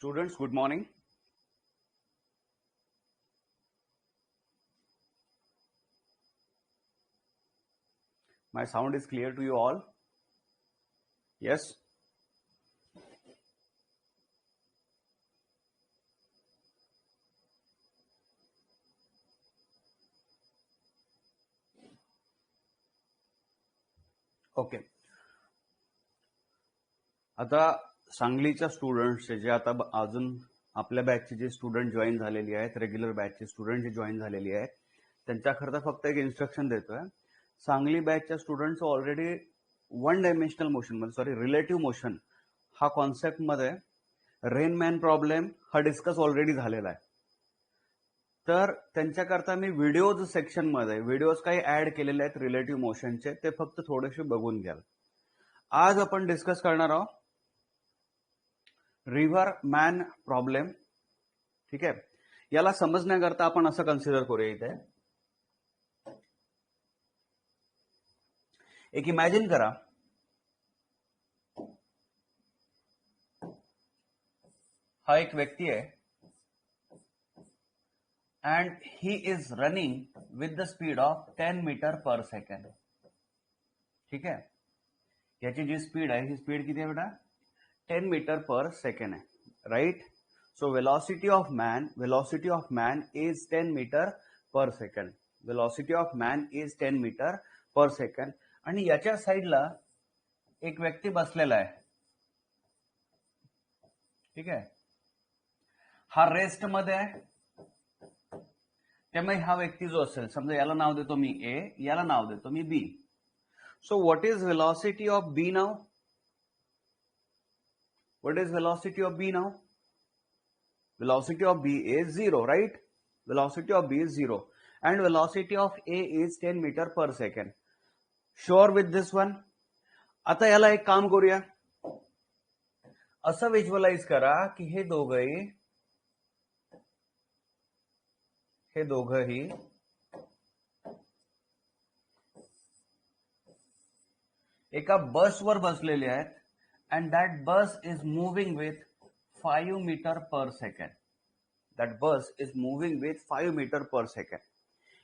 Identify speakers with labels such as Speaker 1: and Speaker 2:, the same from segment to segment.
Speaker 1: Students, good morning. My sound is clear to you all? Yes? Okay. आता सांगलीच्या स्टुडंट्सचे जे आता अजून आपल्या बॅचचे जे स्टुडंट जॉईन झालेली आहेत, रेग्युलर बॅचचे स्टुडंट जे जॉईन झालेली आहेत, त्यांच्याकरता फक्त एक इन्स्ट्रक्शन देतोय. सांगली बॅचच्या students already one dimensional motion sorry relative motion हा कॉन्सेप्ट मध्ये रेनमॅन प्रॉब्लेम हा डिस्कस ऑलरेडी झालेला आहे. तर त्यांच्याकरता मी व्हिडिओज सेक्शन मध्ये व्हिडिओज काही ऍड केलेले आहेत रिलेटिव्ह मोशनचे, ते फक्त थोडेसे बघून घ्याल. आज आपण डिस्कस करणार आहोत रिव्हर मॅन प्रॉब्लेम. ठीक आहे, याला समजण्याकरता आपण असं कन्सिडर करूया. इथे एक इमॅजिन करा, हा एक व्यक्ती आहे and he is running with the speed of 10 meter per second. ठीक आहे, याची जी स्पीड आहे ही स्पीड किती आहे बेटा? 10 मीटर पर सेकंड आहे, right? So velocity of man is 10 metre per second. Velocity of man is 10 metre per second. आणि याच्या साईडला एक व्यक्ती बसलेला आहे. ठीक आहे, हा रेस्ट मध्ये आहे. त्यामुळे हा व्यक्ती जो असेल, समजा याला नाव देतो मी ए, याला नाव देतो मी B. So what is velocity of B now? What is velocity of B now? Velocity of B is 0, right? Velocity of B is 0 and velocity of A is 10 meter per second. Sure with this one? आता याला एक काम करूया. असं visualise करा की हे दोघंही एका बसवर बसलेले आहेत and that bus is moving with 5 meter per second. That bus is moving with 5 meter per second.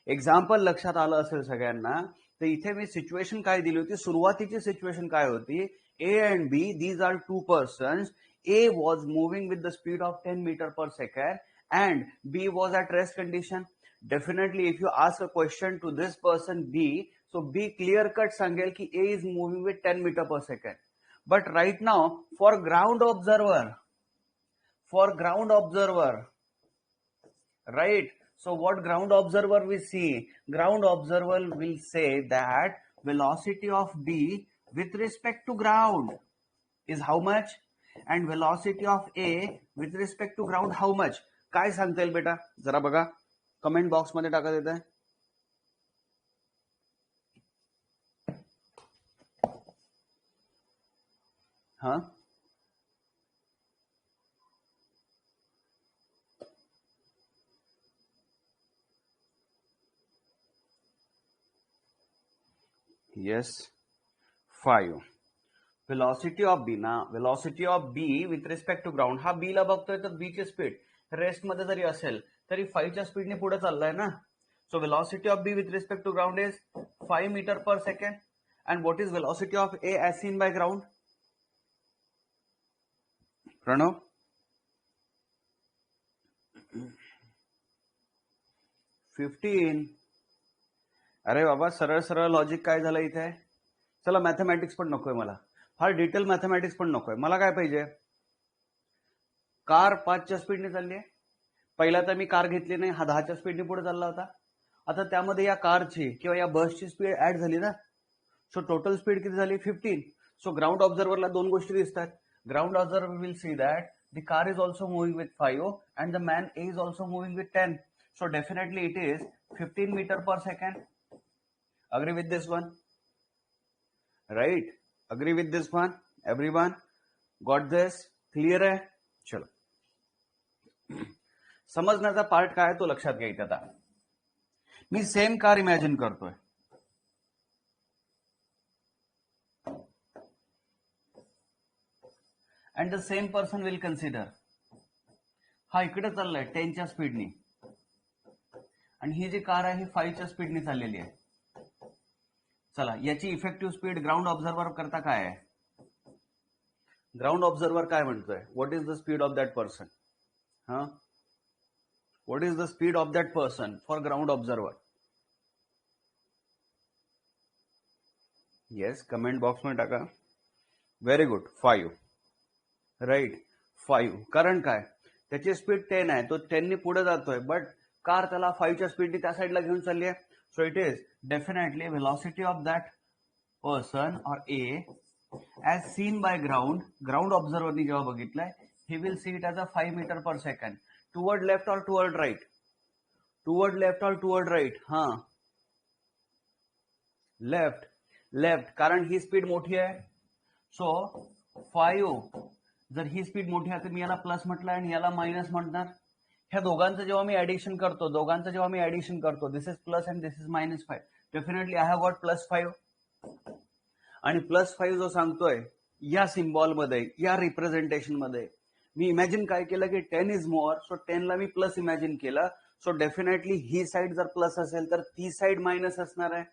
Speaker 1: Example लक्षात आलं असेल सगळ्यांना. तर इथे मी सिच्युएशन काय दिली होती? सुरुवातीची सिच्युएशन काय होती? A and B, these are two persons. A was moving with the speed of 10 metre per second and B was at rest condition. Definitely if you ask a question to this person B, so B clear cut सांगेल की A is moving with 10 metre per second. But right now, for ground observer, right? So what ground observer we see? Ground observer will say that velocity of B with respect to ground is how much? And velocity of A with respect to ground how much? काय सांगता येईल बेटा? जरा बघा, comment box मध्ये टाका देत आहे. हाँ, yes, 5. वेलॉसिटी ऑफ बी ना, velocity of B with respect to ground. हा बी ला बघतोय तर बी ची स्पीड रेस्ट मध्ये जरी असेल तरी 5च्या स्पीडने पुढे चाललाय ना. So velocity of B with respect to ground is 5 metre per second. And what is velocity of A as seen by ground? Pranav, 15. अरे बाबा, सरळ सरळ लॉजिक काय झालं इथे? चला, मॅथमॅटिक्स पण नकोय मला, फार डिटेल मॅथमॅटिक्स पण नकोय मला. काय पाहिजे? कार 5च्या स्पीडने चालली आहे. पहिला तर मी कार घेतली नाही, हा 10च्या स्पीडने पुढे चालला होता. आता त्यामध्ये या कारची किंवा या बसची स्पीड ऍड झाली ना. सो टोटल स्पीड किती झाली? 15. सो ग्राउंड ऑब्झर्व्हरला दोन गोष्टी दिसतात. Ground observer will see that the car is also moving with 5 and the man is also moving with 10. So definitely it is 15 metre per second. Agree with this one? Right, agree with this one? Everyone got this? Clear आहे? चलो, समजण्याचा part काय तो लक्षात घ्यायचा. आता मी same car imagine करतोय. and the same person will consider हा इकडे चाललाय 10च्या स्पीडनी आणि ही जी कार आहे ही 5च्या स्पीडनी चाललेली आहे. चला, याची इफेक्टिव्ह स्पीड ग्राउंड ऑब्झर्वर करता काय आहे? ग्राउंड ऑब्झर्वर काय म्हणतोय? What is the speed of that person? हा, what is the speed of that person for ground observer? Yes, comment box में टाका. Very good, 5. राईट, 5. कारण काय? त्याची स्पीड 10 आहे, तो 10 पुढे जातोय, बट कार त्याला 5च्या स्पीडनी त्या साईडला घेऊन चालली आहे. So it is definitely velocity of that person और ए as seen by ground ऑब्झर्वरनी जेव्हा बघितलंय, he will see it as a 5 meter per second. Toward left or toward right? Toward left or toward right? हा, left, कारण ही speed मोठी आहे. So 5, जर ही speed मोठी आहे तर मी याला प्लस म्हटलं आणि याला मायनस म्हणणार. ह्या दोघांचं जेव्हा मी ऍडिशन करतो, this is plus and this is -5. Definitely I have got +5. आणि +5 जो सांगतोय या सिम्बॉल मध्ये, या रिप्रेझेंटेशन मध्ये, मी इमॅजिन काय केलं की 10 इज मोर, सो 10 ला मी प्लस इमॅजिन केलं. सो डेफिनेटली ही साईड जर प्लस असेल तर ती साईड मायनस असणार आहे.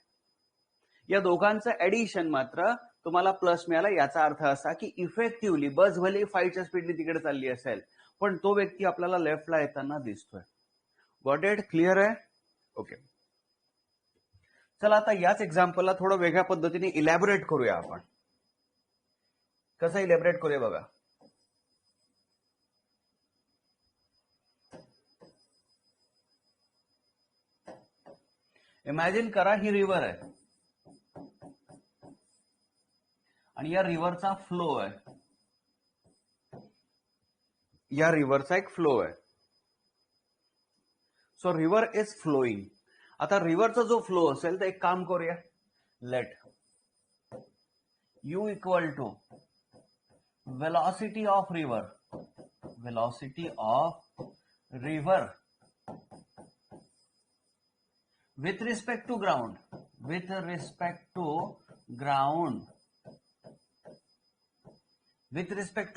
Speaker 1: या दोघांचं ऍडिशन मात्र तुम्हाला प्लस मिळाला. याचा अर्थ असा की इफेक्टिव्हली बस भले 5च्या स्पीडने तिकडे चालली असेल, पण तो व्यक्ती आपल्याला लेफ्टला येताना दिसतोय. Got it? क्लिअर आहे? ओके. चला, आता याच एक्झाम्पलला थोडं वेगळ्या पद्धतीने इलॅबोरेट करूया आपण. कसं इलॅबोरेट करूया बघा. इमॅजिन करा ही रिव्हर आहे आणि या रिव्हरचा फ्लो आहे. या रिव्हरचा एक फ्लो आहे. So river is flowing. आता रिव्हरचा जो फ्लो असेल तर एक काम करूया. Let u equal to velocity of river, with respect to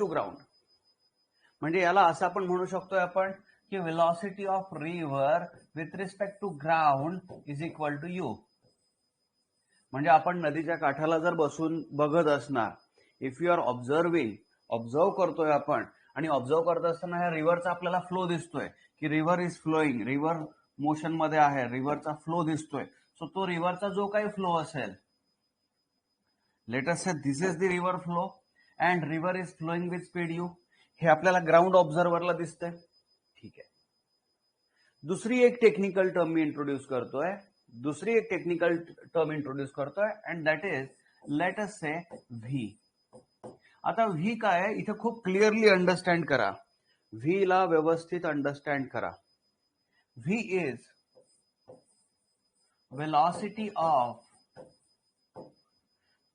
Speaker 1: ground, म्हणजे याला असं आपण म्हणू शकतोय आपण की velocity of river with respect to ground is equal to u. म्हणजे आपण नदीच्या काठाला जर बसून बघत असणार, इफ यू आर ऑब्झर्व करतोय आपण, आणि ऑब्झर्व करत असताना ह्या रिव्हरचा आपल्याला फ्लो दिसतोय की river is flowing, river motion मध्ये आहे, रिव्हरचा फ्लो दिसतोय. सो तो रिव्हरचा जो काही फ्लो असेल, late us say this is the river flow and river is flowing with speed you. हे आपल्याला ग्राउंड ऑब्झर्वरला दिसतंय. ठीक आहे. दुसरी एक टेक्निकल टर्म मी इंट्रोड्यूस करतोय, and that is late us say V. आता व्ही काय आहे इथे खूप क्लिअरली अंडरस्टँड करा. व्ही ला व्यवस्थित अंडरस्टँड करा. V is velocity of.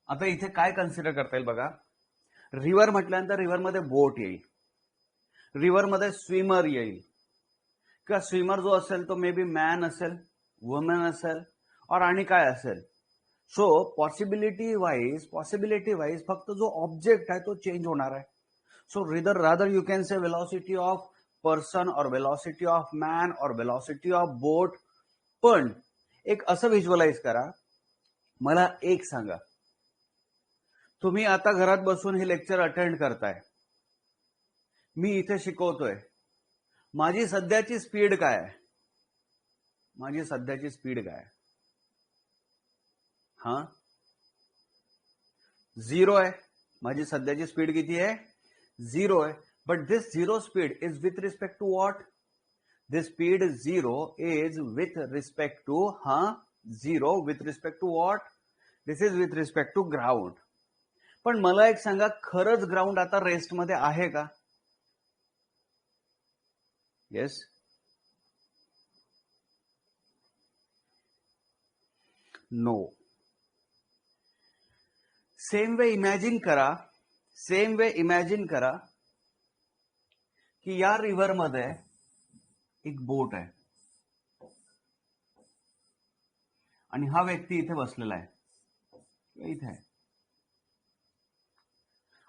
Speaker 1: आता इथे काय कन्सिडर करता येईल बघा. रिव्हर म्हटल्यानंतर रिव्हरमध्ये बोट येईल, रिव्हरमध्ये स्विमर येईल, किंवा स्विमर जो असेल तो मे बी मॅन असेल, वुमन असेल, और आणि काय असेल. सो पॉसिबिलिटी वाईज फक्त जो ऑब्जेक्ट आहे तो चेंज होणार आहे. So rather you can say velocity of person और वेलॉसिटी ऑफ मॅन और वेलॉसिटी ऑफ बोट. पण एक असं व्हिज्युअलाइज करा. मला एक सांगा, तुम्ही आता घरात बसून हे लेक्चर अटेंड करताय, मी इथे शिकवतोय, माझी सध्याची स्पीड काय आहे? हा, 0 आहे. माझी सध्याची स्पीड किती आहे? 0 आहे. But this 0 speed is with respect to what? This speed 0 is with respect to 0 with respect to what? This is with respect to ground. पण मला एक सांगा, खरंच ग्राउंड आता रेस्ट मध्ये आहे का? Yes. No. Same way imagine करा की या रिव्हर मध्ये एक बोट आहे आणि हा व्यक्ती इथे बसलेला आहे, इथे आहे.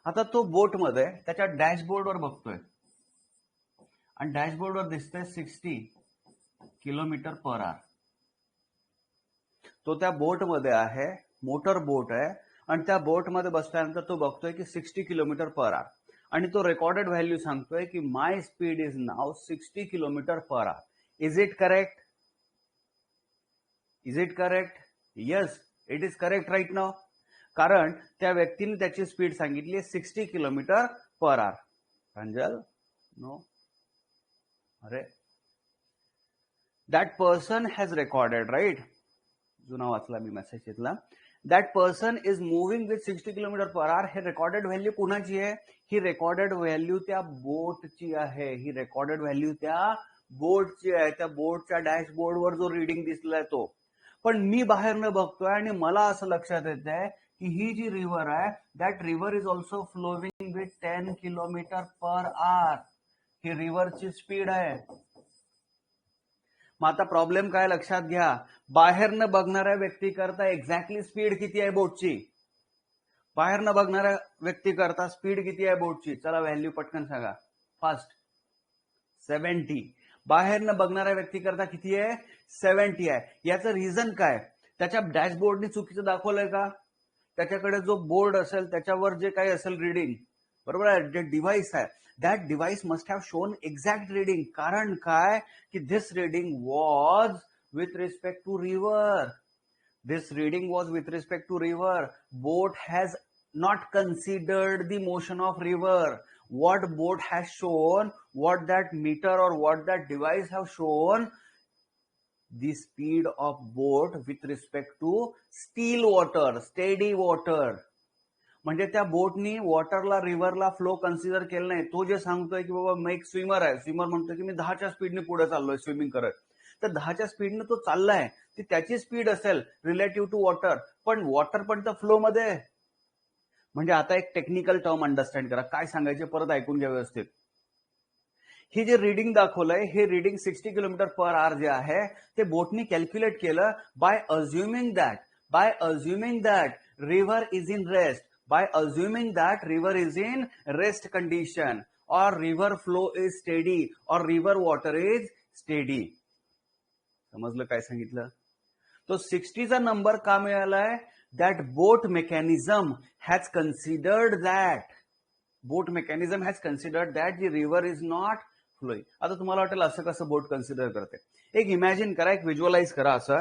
Speaker 1: आता तो बोट मध्ये त्याच्या डॅशबोर्डवर बघतोय आणि डॅशबोर्डवर दिसतंय 60 किलोमीटर पर आवर. तो त्या बोटमध्ये आहे, मोटर बोट आहे, आणि त्या बोटमध्ये बसल्यानंतर तो बघतोय की 60 किलोमीटर पर आवर, आणि तो रेकॉर्डेड व्हॅल्यू सांगतोय की my speed is now 60 kilometre per hour. Is it correct? Is it correct? Yes, it is correct right now. कारण त्या व्यक्तीने त्याची स्पीड सांगितली आहे 60 kilometre per hour. Pranjal, no, अरे, that person has recorded, right? जुना वाचला मी मेसेज तिथला. That person is moving with 60 kilometre per hour. हे रेकॉर्डेड व्हॅल्यू कुणाची आहे? ही रेकॉर्डेड व्हॅल्यू त्या बोटची आहे. ही रेकॉर्डेड व्हॅल्यू त्या बोटची आहे. त्या बोटच्या डॅशबोर्डवर जो रीडिंग दिसलाय तो. पण मी बाहेरनं बघतोय आणि मला असं लक्षात येत आहे की ही जी रिव्हर आहे, that river is also flowing with 10 kilometre per hour. ही रिव्हरची स्पीड आहे. मग आता प्रॉब्लेम काय लक्षात घ्या, बाहेरनं बघणाऱ्या व्यक्तीकरता एक्झॅक्टली स्पीड किती आहे बोटची? बाहेरनं बघणाऱ्या व्यक्तीकरता स्पीड किती आहे बोटची? चला व्हॅल्यू पटकन सांगा, फास्ट. 70. बाहेरनं बघणाऱ्या व्यक्तीकरता किती आहे? 70 आहे. याचं रिझन काय? त्याच्या डॅशबोर्डने चुकीचं दाखवलंय का? त्याच्याकडे जो बोर्ड असेल त्याच्यावर जे काही असेल रीडिंग, बरोबर आहे, जे डिव्हाइस आहे, that device must have shown exact reading. कारण काय की this reading was with respect to river. This reading was with respect to river. Boat has not considered the motion of river. What boat has shown, what that meter or what that device have shown, the speed of boat with respect to still water, steady water. म्हणजे त्या botany वॉटरला, रिव्हरला flow consider केलं नाही. तो जे सांगतोय की बाबा मी एक स्विमर आहे, स्विमर म्हणतोय की मी 10च्या स्पीडने पुढे चाललोय स्विमिंग करत, तर 10च्या स्पीडने तो चाललाय, ती त्याची स्पीड असेल रिलेटिव्ह टू वॉटर, पण वॉटर पण तर फ्लो मध्ये. म्हणजे आता एक टेक्निकल टर्म अंडरस्टँड करा, काय सांगायचे परत ऐकून घ्या व्यवस्थित. ही जे रीडिंग दाखवलंय, हे रीडिंग 60 किलोमीटर पर आवर जे आहे ते बोटनी कॅल्क्युलेट केलं by assuming that river is in rest, by assuming that river is in rest condition, or river flow is steady, or river water is steady. समजलं काय सांगितलं? तो 60 चा नंबर का मिळालाय? that boat mechanism has considered that the river is not flowing. आता तुम्हाला वाटेल असं कसं बोट कन्सिडर करते? एक इमॅजिन करा, एक व्हिज्युअलाइज करा. असं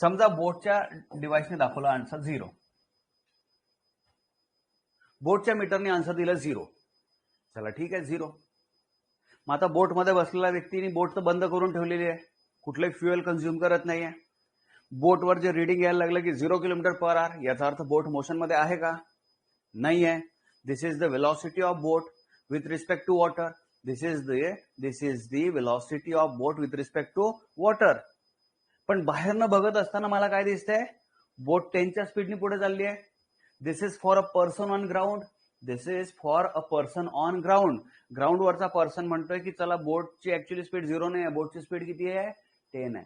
Speaker 1: समजा बोटच्या डिव्हाइसने दाखवला आन्सर 0, बोटच्या मीटरने आन्सर दिलं 0. चला ठीक आहे, 0. मग आता बोटमध्ये बसलेल्या व्यक्तीने बोट तर बंद करून ठेवलेली आहे, कुठलंही फ्युएल कन्झ्युम करत नाहीये. बोटवर जे रीडिंग यायला लागलं की 0 किलोमीटर पर आवर, याचा अर्थ बोट मोशन मध्ये आहे का? नाही आहे. This is the velocity of boat with respect to water. This is the velocity of boat with respect to water. पण बाहेरनं बघत असताना मला काय दिसतंय? बोट 10च्या स्पीडने पुढे चालली आहे. This is for a person on ground. ग्राउंडवरचा पर्सन म्हणतोय की चला बोटची ऍक्च्युअली स्पीड 0 नाही आहे, बोटची स्पीड किती आहे? 10 आहे.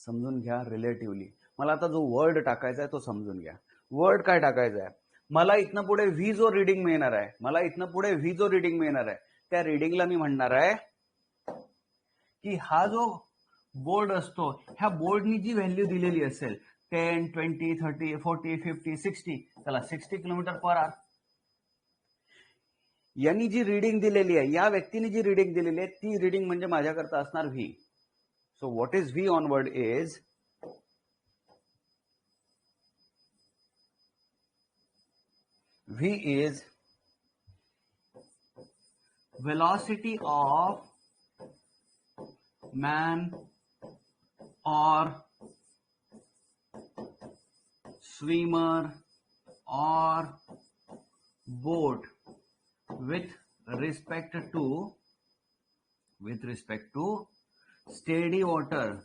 Speaker 1: समजून घ्या रिलेटिव्हली. मला आता जो वर्ड टाकायचा आहे तो समजून घ्या. वर्ड काय टाकायचा आहे? मला इथनं पुढे व्ही जो रीडिंग मिळणार आहे, त्या रीडिंगला मी म्हणणार आहे की हा जो बोर्ड असतो, ह्या बोर्डनी जी व्हॅल्यू दिलेली असेल 10, 20, 30, 40, 50, 60, चला 60 किलोमीटर पर आवर, यांनी जी रीडिंग दिलेली आहे, या व्यक्तीने जी रीडिंग दिलेली आहे, ती रीडिंग म्हणजे माझ्याकरता असणार V. So what is V on word is V is velocity of man or swimmer or boat with respect to steady water.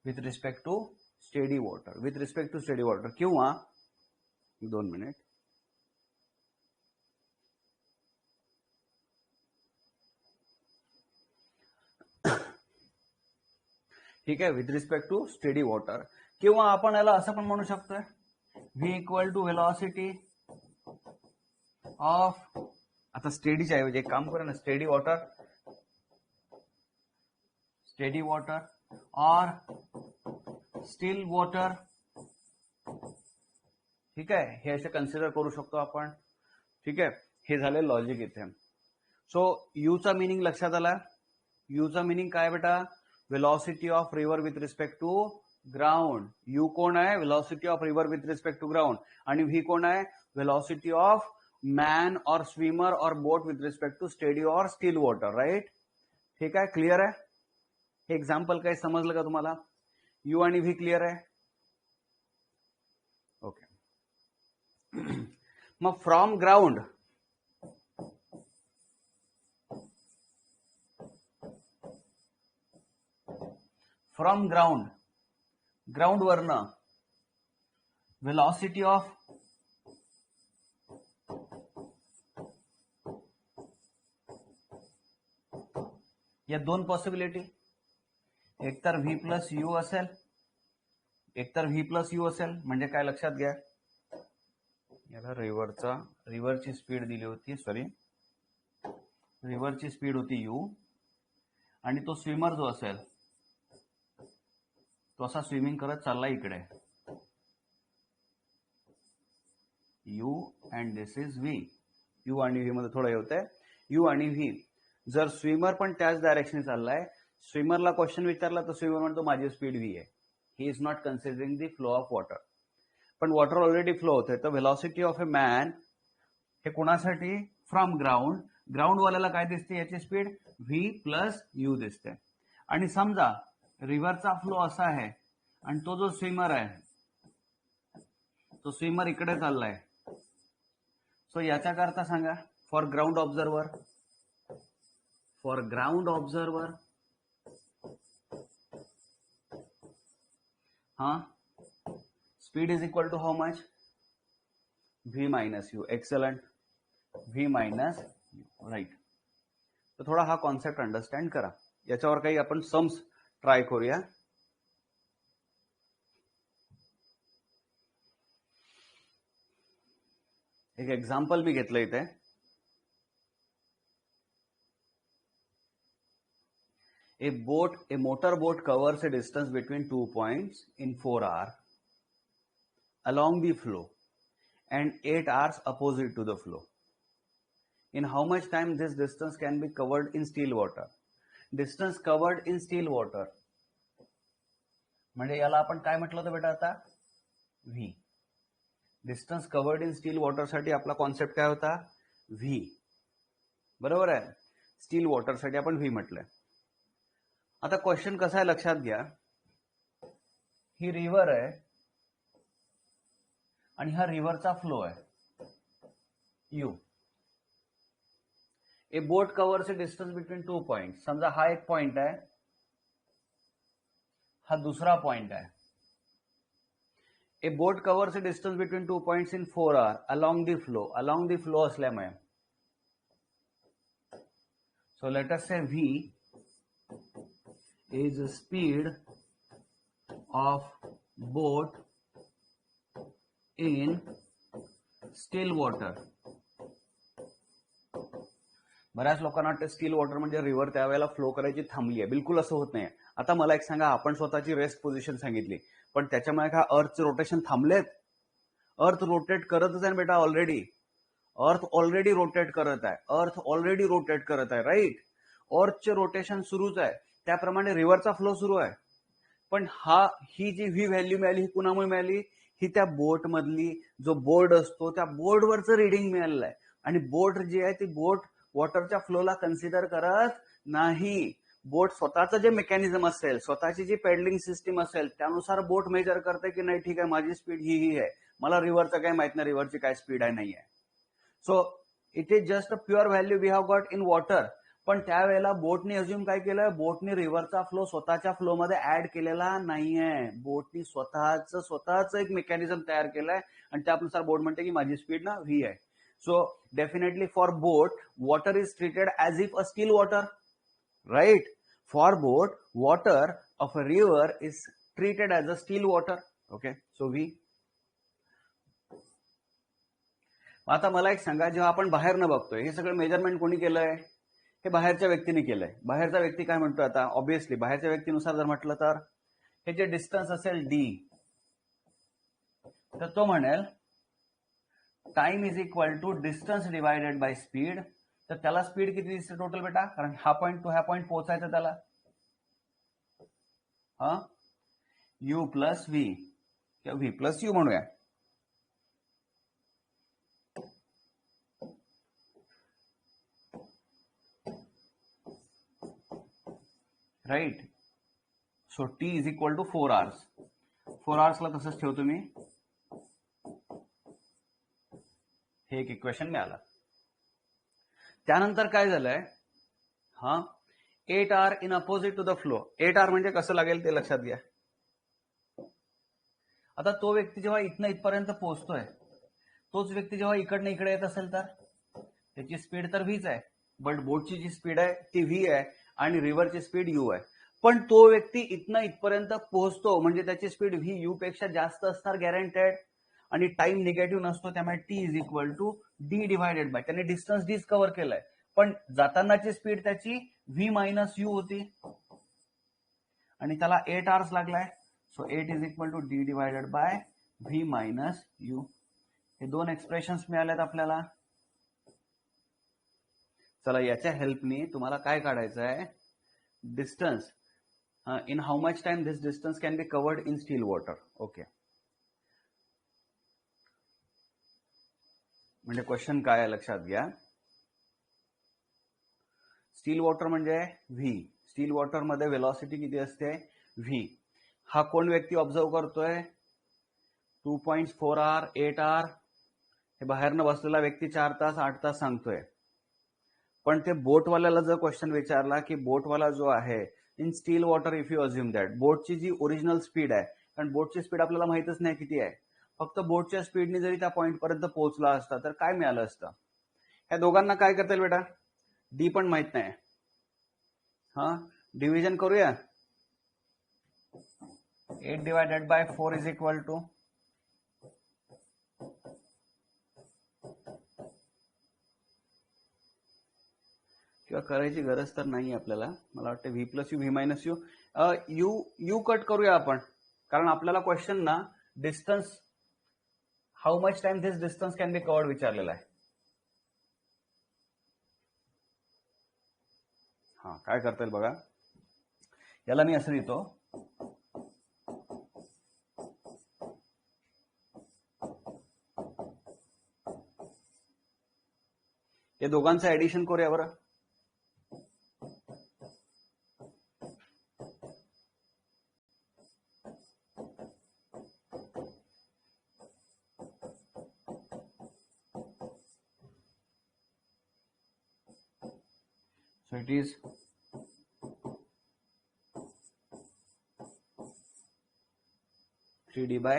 Speaker 1: With respect to steady water किंवा 2 मिनिट, ठीक आहे, with respect to steady water किंवा आपण याला असं पण म्हणू शकतोय, v equal to velocity of, आता स्टेडीच्या ऐवजी एक काम करूया ना, steady water or still water, ठीक आहे, हे असे कन्सिडर करू शकतो आपण. ठीक आहे, हे झाले लॉजिक इथे. सो यूचा मिनिंग लक्षात आला. यूचा मिनिंग काय बेटा, velocity of river with respect to ground. U कोण आहे, velocity of river with respect to ground. आणि व्ही कोण आहे, वेलॉसिटी ऑफ मॅन और स्विमर और boat with respect to steady or still water. Right, ठीक आहे, क्लिअर आहे. हे एक्झाम्पल काही समजलं का तुम्हाला? यू आणि व्ही क्लिअर आहे. ओके. मग फ्रॉम ग्राउंड, ग्राउंड वरनं वेलॉसिटी ऑफ या दोन पॉसिबिलिटी, एकतर व्ही प्लस यू असेल, एकतर व्ही प्लस यू असेल. म्हणजे काय लक्षात घ्या, याला रिव्हरची स्पीड दिली होती, रिव्हरची स्पीड होती यू, आणि तो स्विमर जो असेल तो असा स्विमिंग करत चालला इकडे, you and this is V. You आणि व्ही मध्ये थोडं हे होतंय, यू आणि व्ही. जर स्विमर पण त्याच डायरेक्शन चाललाय, स्विमरला क्वेश्चन विचारला तर स्विमर म्हणतो माझी स्पीड व्ही आहे. He is not considering the flow of water. पण वॉटर ऑलरेडी फ्लो होतंय, तर व्हेलॉसिटी ऑफ अ मॅन हे कोणासाठी, फ्रॉम ग्राउंड. ग्राउंडवाल्याला काय दिसते, याची स्पीड व्ही प्लस यू दिसते. आणि समजा रिव्हरचा फ्लो असा आहे आणि तो जो स्विमर आहे तो स्विमर इकडे चाललाय. सो याच्या करता सांगा, फॉर ग्राउंड ऑब्झर्वर हा speed is equal to how much, v minus u. Excellent, V minus u. Right. तर थोडा हा कॉन्सेप्ट अंडरस्टँड करा. याच्यावर काही आपण सम्स ट्राय करूया. एक एक्झाम्पल मी घेतलं इथे. A motor boat covers a distance between 2 points in 4 hours along the flow and 8 hours opposite to the flow. In how much time this distance can be covered in still water? Distance covered in still water म्हणजे याला आपण काय म्हटलं होतं बेटा आता, V. Distance covered in still water साठी आपला कॉन्सेप्ट काय होता, व्ही. बरोबर आहे. स्टील वॉटर साठी आपण व्ही म्हटलंय. आता क्वेश्चन कसा आहे लक्षात घ्या, ही रिव्हर आहे आणि हा रिव्हरचा फ्लो आहे U. A boat covers a distance between 2 point. समजा हा एक पॉइंट आहे, हा दुसरा पॉइंट आहे. A boat covers a distance between 2 points in 4 hours along the flow असल्यामुळे. So let us say V is speed of boat in still water. बऱ्याच लोकांना वाटतं स्टील वॉटर म्हणजे रिव्हर त्यावेळेला फ्लो करायची थांबली आहे. बिलकुल असं होत नाही. आता मला एक सांगा, आपण स्वतःची रेस्ट पोझिशन सांगितली, पण त्याच्यामुळे का अर्थचे रोटेशन थांबलेत? अर्थ रोटेट करतच आहे बेटा. अर्थ ऑलरेडी रोटेट करत आहे. राईट. अर्थचे रोटेशन सुरूच आहे, त्याप्रमाणे रिव्हरचा फ्लो सुरू आहे. पण ही जी व्ही व्हॅल्यू मिळाली, ही कुणामुळे मिळाली, ही त्या बोट मधली जो बोर्ड असतो त्या बोर्डवरचं रिडिंग मिळालेलं आहे. आणि बोट जी आहे ती बोट वॉटरच्या फ्लोला कन्सिडर करत नाही. बोट स्वतःचं जे मेकॅनिझम असेल, स्वतःची जी पेडलिंग सिस्टीम असेल, त्यानुसार बोट मेजर करते की नाही ठीक आहे माझी स्पीड ही आहे, मला रिव्हरचं काय माहित नाही, रिव्हरची काय स्पीड आहे नाही आहे. So it is just a pure value we have got in water. पण त्यावेळेला बोटनी अज्युम काय केलंय, बोटनी रिव्हरचा फ्लो स्वतःच्या फ्लो मध्ये ऍड केलेला नाहीये. बोटनी स्वतःच एक मेकॅनिझम तयार केलंय आणि त्यानुसार बोट म्हणते की माझी स्पीड ना व्ही आहे. So definitely for boat water is treated as if a still water. Right. For boat water of a river is treated as a still water. Okay, so v. आता मला एक सांगा, जेव्हा आपण बाहेरनं बघतोय हे सगळं मेजरमेंट कोणी केलंय? हे बाहेरच्या व्यक्तीने केलंय. बाहेरचा व्यक्ती काय म्हणतोय आता? ऑब्व्हियसली बाहेरच्या व्यक्तीनुसार जर म्हटलं तर हे जे डिस्टन्स असेल डी, तर तो म्हणेल time is equal to distance divided by speed. तर त्याला स्पीड किती दिसते टोटल बेटा? कारण हा पॉईंट टू ह्या पॉईंट पोहोचायचं त्याला, हा यू प्लस व्ही किंवा व्ही प्लस यू म्हणूया. Right. So t is equal to 4 hours. 4 hours ला तसंच ठेवतो मी. हे एक इक्वेशन मिळालं. त्यानंतर काय झालंय, हा 8 hour in opposite to the flow. 8 hour म्हणजे कसं लागेल ते लक्षात घ्या. आता तो व्यक्ती जेव्हा इथनं इथपर्यंत पोहोचतोय, तोच व्यक्ती जेव्हा इकडनं इकडे येत असेल तर त्याची स्पीड तर व्हीच आहे, बट बोटची जी स्पीड आहे ती व्ही आहे आणि रिव्हरची स्पीड यू आहे. पण तो व्यक्ती इथनं इथपर्यंत पोहोचतो म्हणजे त्याची स्पीड व्ही यू पेक्षा जास्त असणार गॅरंटेड, आणि टाइम निगेटिव्ह नसतो, त्यामुळे t is equal to D divided by, त्याने डिस्टन्स डीच कव्हर केलाय, पण जातानाची स्पीड त्याची व्ही मायनस यू होती आणि त्याला 8 hours लागलाय. So 8 is equal to D divided by v minus u. हे दोन एक्सप्रेशन्स मिळालेत आपल्याला. चला याच्या हेल्पनी तुम्हाला काय काढायचं आहे? Distance in how much time this distance can be covered in still water. Okay, म्हणजे क्वेश्चन काय आहे लक्षात घ्या. स्टील वॉटर म्हणजे व्ही. स्टील वॉटर मध्ये वेलॉसिटी किती असते? व्ही. हा कोण व्यक्ती ऑब्झर्व करतोय? 2.4 hour, 8 hour. हे बाहेरनं बसलेला व्यक्ती 4 तास 8 तास सांगतोय. पण ते बोटवाल्याला जर क्वेश्चन विचारला की बोटवाला जो आहे in still water, if you assume that बोटची जी ओरिजिनल स्पीड आहे, कारण बोटची स्पीड आपल्याला माहितच नाही किती आहे, फक्त बोटच्या स्पीडने जरी त्या पॉइंट पर्यंत पोहोचला असता तर काय मिळालं असतं? ह्या दोघांना काय करता येईल बेटा? डी पण माहित नाही. हा, डिव्हिजन करूया. 8 divided by 4 is equal to, किंवा करायची गरज तर नाही आपल्याला, मला वाटतं v plus u v minus u. U cut करूया आपण, कारण आपल्याला क्वेश्चन ना distance how much time this distance can be covered विचारलेला आहे. हा, काय करता येईल बघा. याला मी असं लिहितो, हे दोघांचं ऍडिशन करूया बरं. So it is 3d by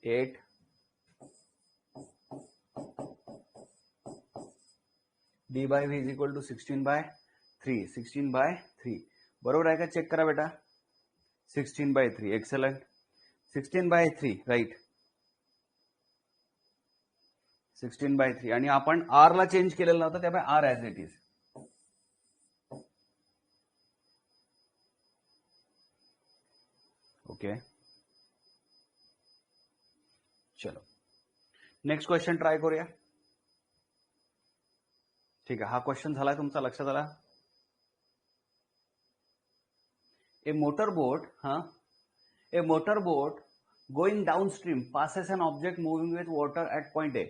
Speaker 1: 8 d by v is equal to 16 by 3. 16 by 3 बरोबर आहे का? चेक करा बेटा. 16 by 3. Excellent. 16 by 3 right. 16 by 3 आणि आपण आर ला चेंज केलेलं नव्हतं, त्यामुळे are as it is. Okay, चलो नेक्स्ट क्वेश्चन ट्राय करूया. ठीक आहे, हा क्वेश्चन झालाय तुमचा, लक्षात आला. A motorboat going downstream passes an object moving with water at point A.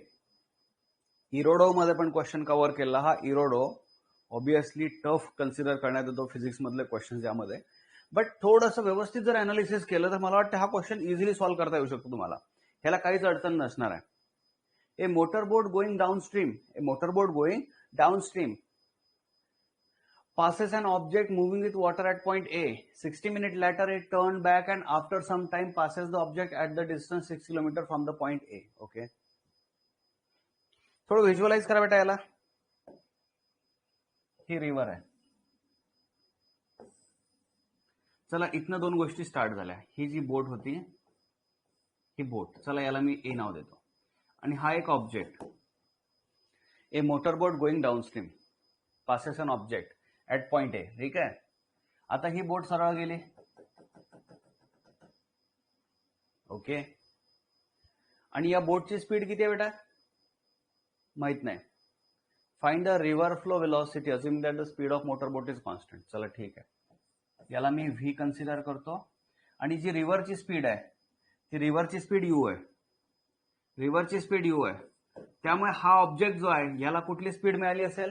Speaker 1: इरोडो मध्ये पण क्वेश्चन कव्हर केला. हा इरोडो ऑब्विसली टफ कन्सिडर करण्यात येतो फिजिक्स मधले क्वेश्चन यामध्ये, बट थोडंसं व्यवस्थित जर अनालिसिस केलं तर मला वाटतं हा क्वेश्चन इझिली सॉल्व्ह करता येऊ शकतो तुम्हाला. ह्याला काहीच अडचण नसणार आहे. A motorboat going downstream passes an object moving with water at point A. 60 minutes later it turned back and after some time passes the object at the distance 6 kilometers from the point A. Okay, थोडं visualise करा बेटा याला. ही river आहे. चला इथनं दोन गोष्टी start झाल्या. ही जी बोट होती ही बोट, चला याला मी ए नाव देतो, आणि हा एक object, A motorboat going downstream passes an object at point ए, ठीक आहे. आता ही बोट सरळ गेली, ओके. आणि या बोटची स्पीड किती आहे बेटा माहित नाही. Find the river flow velocity assuming that the speed of motor boat is constant. चला ठीक आहे, याला मी व्ही कन्सिडर करतो. आणि जी रिव्हरची स्पीड आहे ती रिव्हरची स्पीड यू आहे, रिव्हरची स्पीड यू आहे. त्यामुळे हा ऑब्जेक्ट जो आहे याला कुठली स्पीड मिळाली असेल,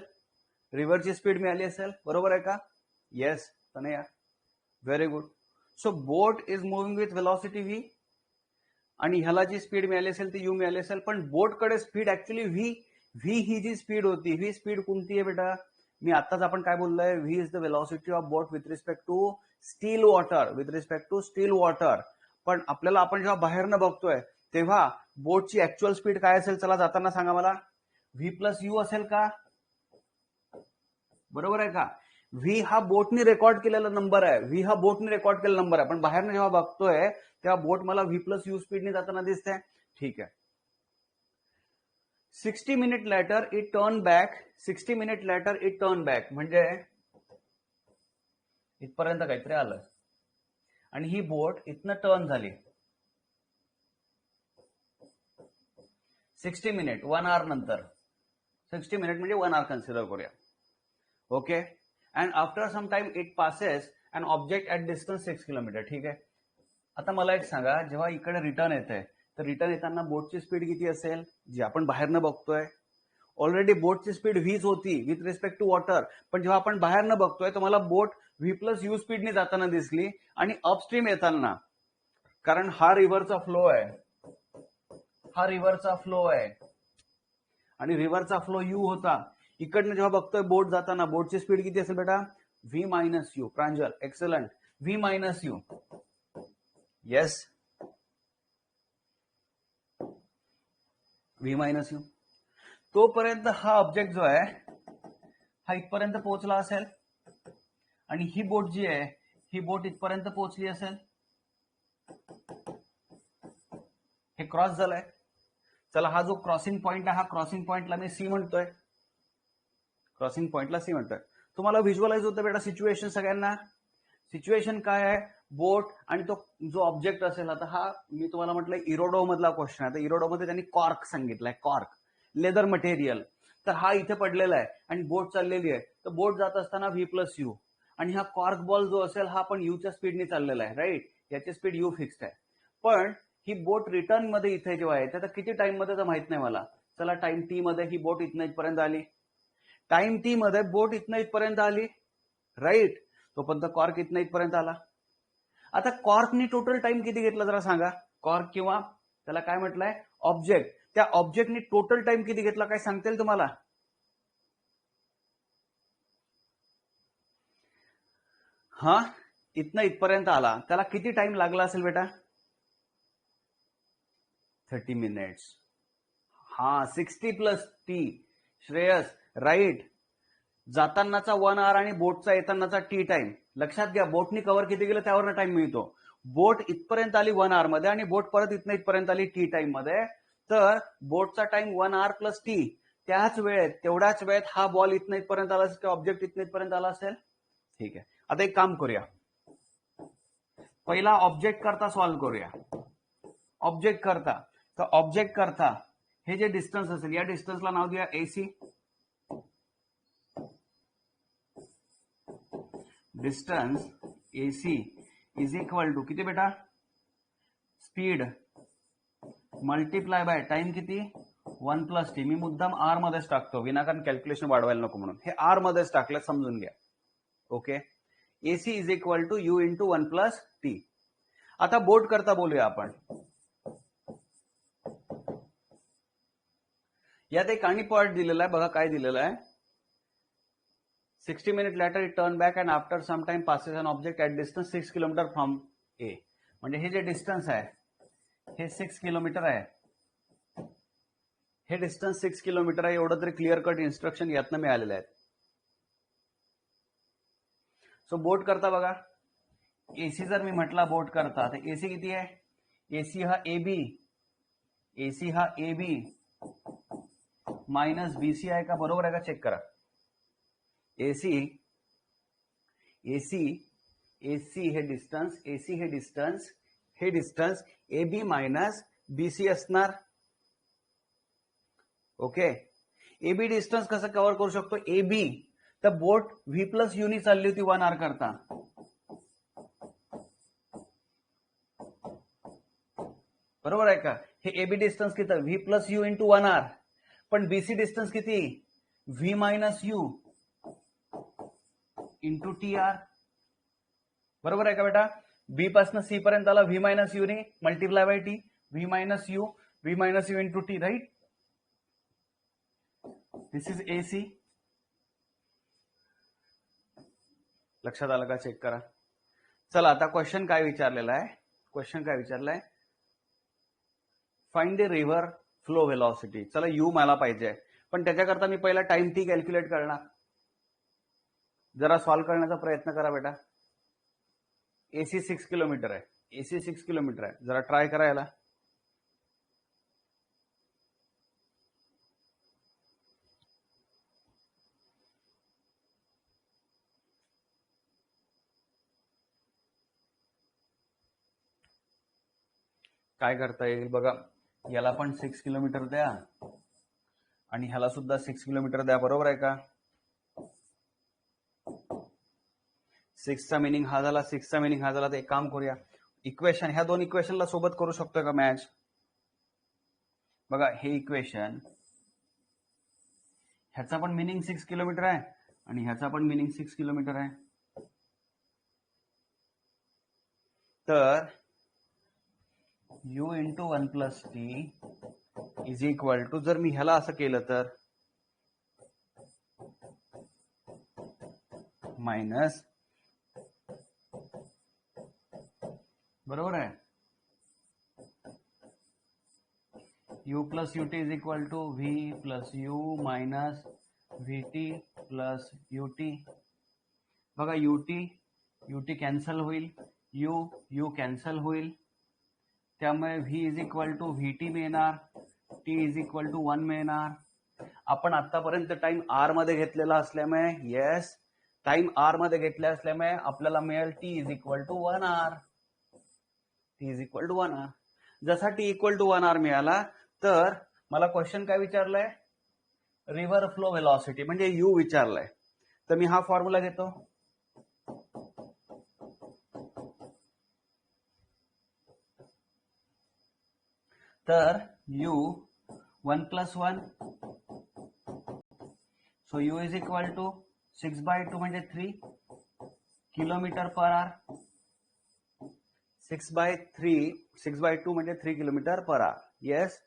Speaker 1: रिव्हरची स्पीड मिळाली असेल, बरोबर आहे का? Yes Tanaya, very good. So boat is moving with velocity V, आणि ह्याला जी स्पीड मिळाली असेल ती यू मिळाली असेल. पण बोटकडे स्पीड ऍक्च्युली व्ही ही जी स्पीड होती, व्ही स्पीड कोणती आहे बेटा? मी आताच आपण काय बोललोय, V is the velocity of boat with respect to still water, with respect to still water. पण आपल्याला, आपण जेव्हा बाहेरनं बघतोय तेव्हा बोटची ऍक्च्युअल स्पीड काय असेल? चला जाताना सांगा मला. व्ही प्लस यू असेल का? बरोबर आहे का? व्ही हा बोटने रेकॉर्ड केलेला नंबर आहे, व्ही हा बोटने रेकॉर्ड केलेला नंबर आहे. पण बाहेरनं जेव्हा बघतोय तेव्हा बोट मला व्ही प्लस यू स्पीडने जाताना दिसते, ठीक आहे. 60 minute later it turn back, 60 minute later it turn back म्हणजे इथपर्यंत काहीतरी आलं, आणि ही बोट इथनं टर्न झाली 60 मिनिट, 1 आवर नंतर. 60 मिनिट म्हणजे 1 आवर कन्सिडर करूया, okay. And after some time it passes an object at distance 6 kilometre, ठीक आहे. आता मला एक सांगा, जेव्हा इकडे रिटर्न येते तर रिटर्न येताना बोटची स्पीड किती असेल? जी आपण बाहेरनं बघतोय, ऑलरेडी बोटची स्पीड व्हीच होती विथ रिस्पेक्ट टू वॉटर. पण जेव्हा आपण बाहेरनं बघतोय तर मला बोट व्ही प्लस यू स्पीडने जाताना दिसली. आणि अपस्ट्रीम येताना, कारण हा रिव्हरचा फ्लो आहे, हा रिव्हरचा फ्लो आहे, आणि रिव्हरचा फ्लो यू होता. इकडनं जेव्हा बघतोय बोट जाताना, बोटची स्पीड किती असेल बेटा? V minus U. Pranjal excellent, V minus U. Yes, V minus U. तोपर्यंत हा ऑब्जेक्ट जो आहे हा इथपर्यंत पोहोचला असेल, आणि ही बोट जी आहे ही बोट इथपर्यंत पोहोचली असेल. हे क्रॉस झालंय. चला, हा जो क्रॉसिंग पॉइंट आहे, हा क्रॉसिंग पॉइंटला मी सी म्हणतोय, क्रॉसिंग पॉइंटला सी म्हणतोय. तुम्हाला व्हिज्युअलाइज होतं बेटा सिच्युएशन सगळ्यांना? सिच्युएशन काय आहे? बोट आणि तो जो ऑब्जेक्ट असेल. आता हा मी तुम्हाला म्हटलं इरोडो मधला क्वेश्चन आहे. इरोडो मध्ये त्यांनी कॉर्क सांगितलंय, कॉर्क, लेदर मटेरियल. तर हा इथे पडलेला आहे आणि बोट चाललेली आहे. तर बोट जात असताना व्ही प्लस यू, आणि हा कॉर्क बॉल जो असेल हा पण यूच्या स्पीडने चाललेला आहे, राईट. याची स्पीड यू फिक्स्ड आहे. पण ही बोट रिटर्न मध्ये इथे जेव्हा आहे तर किती टाइम मध्ये तर माहित नाही मला. चला, टाइम टी मध्ये ही बोट इथनं इथपर्यंत आली, टाइम टी मध्ये बोट इथनं इथपर्यंत आली, राईट. तोपर्यंत कॉर्क इथनं इथपर्यंत आला. आता कॉर्कनी टोटल टाइम किती घेतला जरा सांगा? कॉर्क किंवा त्याला काय म्हटलंय, ऑब्जेक्ट. त्या ऑब्जेक्टनी टोटल टाइम किती घेतला काय सांगता येईल तुम्हाला? हा, इथनं इथपर्यंत आला, त्याला किती टाइम लागला असेल बेटा? 30 मिनिट्स. हा, 60 प्लस टी. श्रेयस, राईट. जातानाचा 1 आवर आणि बोटचा येतानाचा टी टाइम. लक्षात घ्या, बोटनी कव्हर किती केलं त्यावर टाइम मिळतो. बोट इथपर्यंत आली 1 आवर मध्ये आणि बोट परत इथनं इथपर्यंत आली टी टाइम मध्ये. तर बोटचा टाइम 1 आवर प्लस टी. त्याच वेळेत, तेवढ्याच वेळेत हा बॉल इथनं इथपर्यंत आला असेल, ऑब्जेक्ट इथनं इथपर्यंत आला असेल, ठीक आहे. आता एक काम करूया, पहिला ऑब्जेक्ट करता सॉल्व्ह करूया. ऑब्जेक्ट करता, तर ऑब्जेक्ट करता हे जे डिस्टन्स असेल, या डिस्टन्सला नाव देऊया AC. Distance AC is equal to किती बेटा? स्पीड मल्टिप्लाय बाय टाइम किती? 1 प्लस टी. मी मुद्दाम आर मध्येच टाकतो, विनाकारण कॅल्क्युलेशन वाढवायला नको म्हणून. हे आर मध्येच टाकलं, समजून घ्या, okay. AC is equal to u into 1 plus t. आता बोट करता बोलूया आपण. यात एक आणि पॉइंट दिलेला आहे बघा, काय दिलेलं आहे? 60 minute later it turn back and after some time passes an object at distance 6 kilometre from A. म्हणजे हे जे डिस्टन्स आहे हे 6 किलोमीटर आहे. हे डिस्टन्स 6 किलोमीटर आहे, एवढं तरी क्लिअर कट इन्स्ट्रक्शन यातनं मिळालेलं आहे. सो बोट करता बघा, एसी जर मी म्हटला बोट करता तर एसी किती आहे? एसी हा एबी, एसी हा एबी मायनस बीसी आहे का? बरोबर आहे का? चेक करा. एसी एसी एसी हे डिस्टन्स, एसी हे डिस्टन्स, हे डिस्टन्स एबी मायनस बीसी असणार. ओके. एबी डिस्टन्स कसं कव्हर करू शकतो? एबी तर बोट व्ही प्लस युनी चालली होती 1 आर करता. बरोबर आहे का? हे एबी डिस्टन्स किती? V plus u into 1 hour. पण बीसी डिस्टन्स किती? V minus u into t hour. बरोबर आहे का बेटा? बी पासून सी पर्यंत आला व्ही मायनस यू ने multiply by t, v minus u into t, right? This is AC. लक्षात आलं का? चेक करा. चला आता क्वेश्चन काय विचारलेला आहे? क्वेश्चन काय विचारलाय? Find the river flow velocity. चला यू मला पाहिजे, पण त्याच्याकरता मी पहिला टाइम टी कॅल्क्युलेट करणार. जरा सॉल्व्ह करण्याचा प्रयत्न करा बेटा. एसी 6 किलोमीटर आहे, एसी 6 किलोमीटर आहे. जरा ट्राय करायला. काय करता येईल बघा. याला पण 6 किलोमीटर द्या आणि ह्याला सुद्धा 6 किलोमीटर द्या. बरोबर आहे का? 6चा मिनिंग हा झाला, 6चा मिनिंग हा झाला. तर एक काम करूया, इक्वेशन ह्या दोन इक्वेशनला सोबत करू शकतोय का मॅच? बघा हे इक्वेशन, ह्याचा पण मिनिंग 6 किलोमीटर आहे आणि ह्याचा पण मिनिंग 6 किलोमीटर आहे. तर u into 1 plus t is equal to, जर मी ह्याला असं केलं तर मायनस, बरोबर आहे, u plus u t is equal to v plus u minus v t plus u t. बघा यूटी कॅन्सल होईल, यू कॅन्सल होईल, त्यामुळे v is equal to v t मिळणार, टी इज इक्वल टू 1 मिळणार. आपण आतापर्यंत टाइम आर मध्ये घेतलेला असल्यामुळे, येस, टाइम आर मध्ये घेतल्या असल्यामुळे आपल्याला मिळेल T is equal to 1 hour. T is equal to 1 hour. जसा टी इक्वल टू 1 आर मिळाला, तर मला क्वेश्चन काय विचारलाय? रिव्हर फ्लो व्हेलॉसिटी म्हणजे यू विचारलाय. तर मी हा फॉर्म्युला घेतो. तर u 1 plus 1, so u is equal to 6/2 म्हणजे 3 किलोमीटर पर आर. 6/2 म्हणजे 3 kilometre per hour. Yes,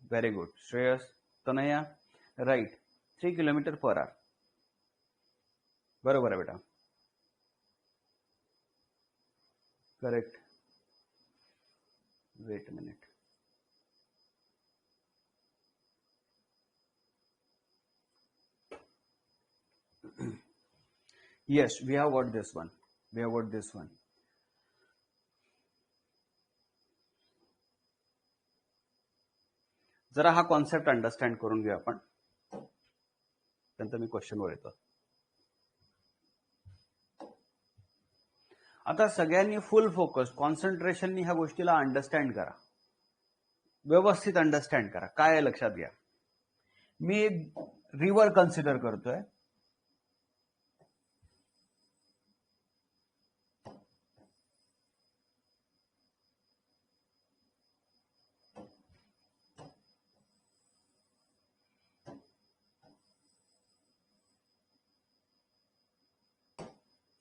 Speaker 1: very good Shreyas, Tanaya, right, 3 kilometre per R. बरोबर आहे बेटा, correct. Weight a minute. Yes, we have got this one. We have got this one. जरा हा concept understand करून घेऊ आपण, नंतर मी क्वेश्चनवर येतो. आता सगळ्यांनी फुल फोकस, कॉन्सन्ट्रेशननी ह्या गोष्टीला अंडरस्टँड करा, व्यवस्थित अंडरस्टँड करा. काय आहे लक्षात घ्या. मी रिव्हर कन्सिडर करतोय.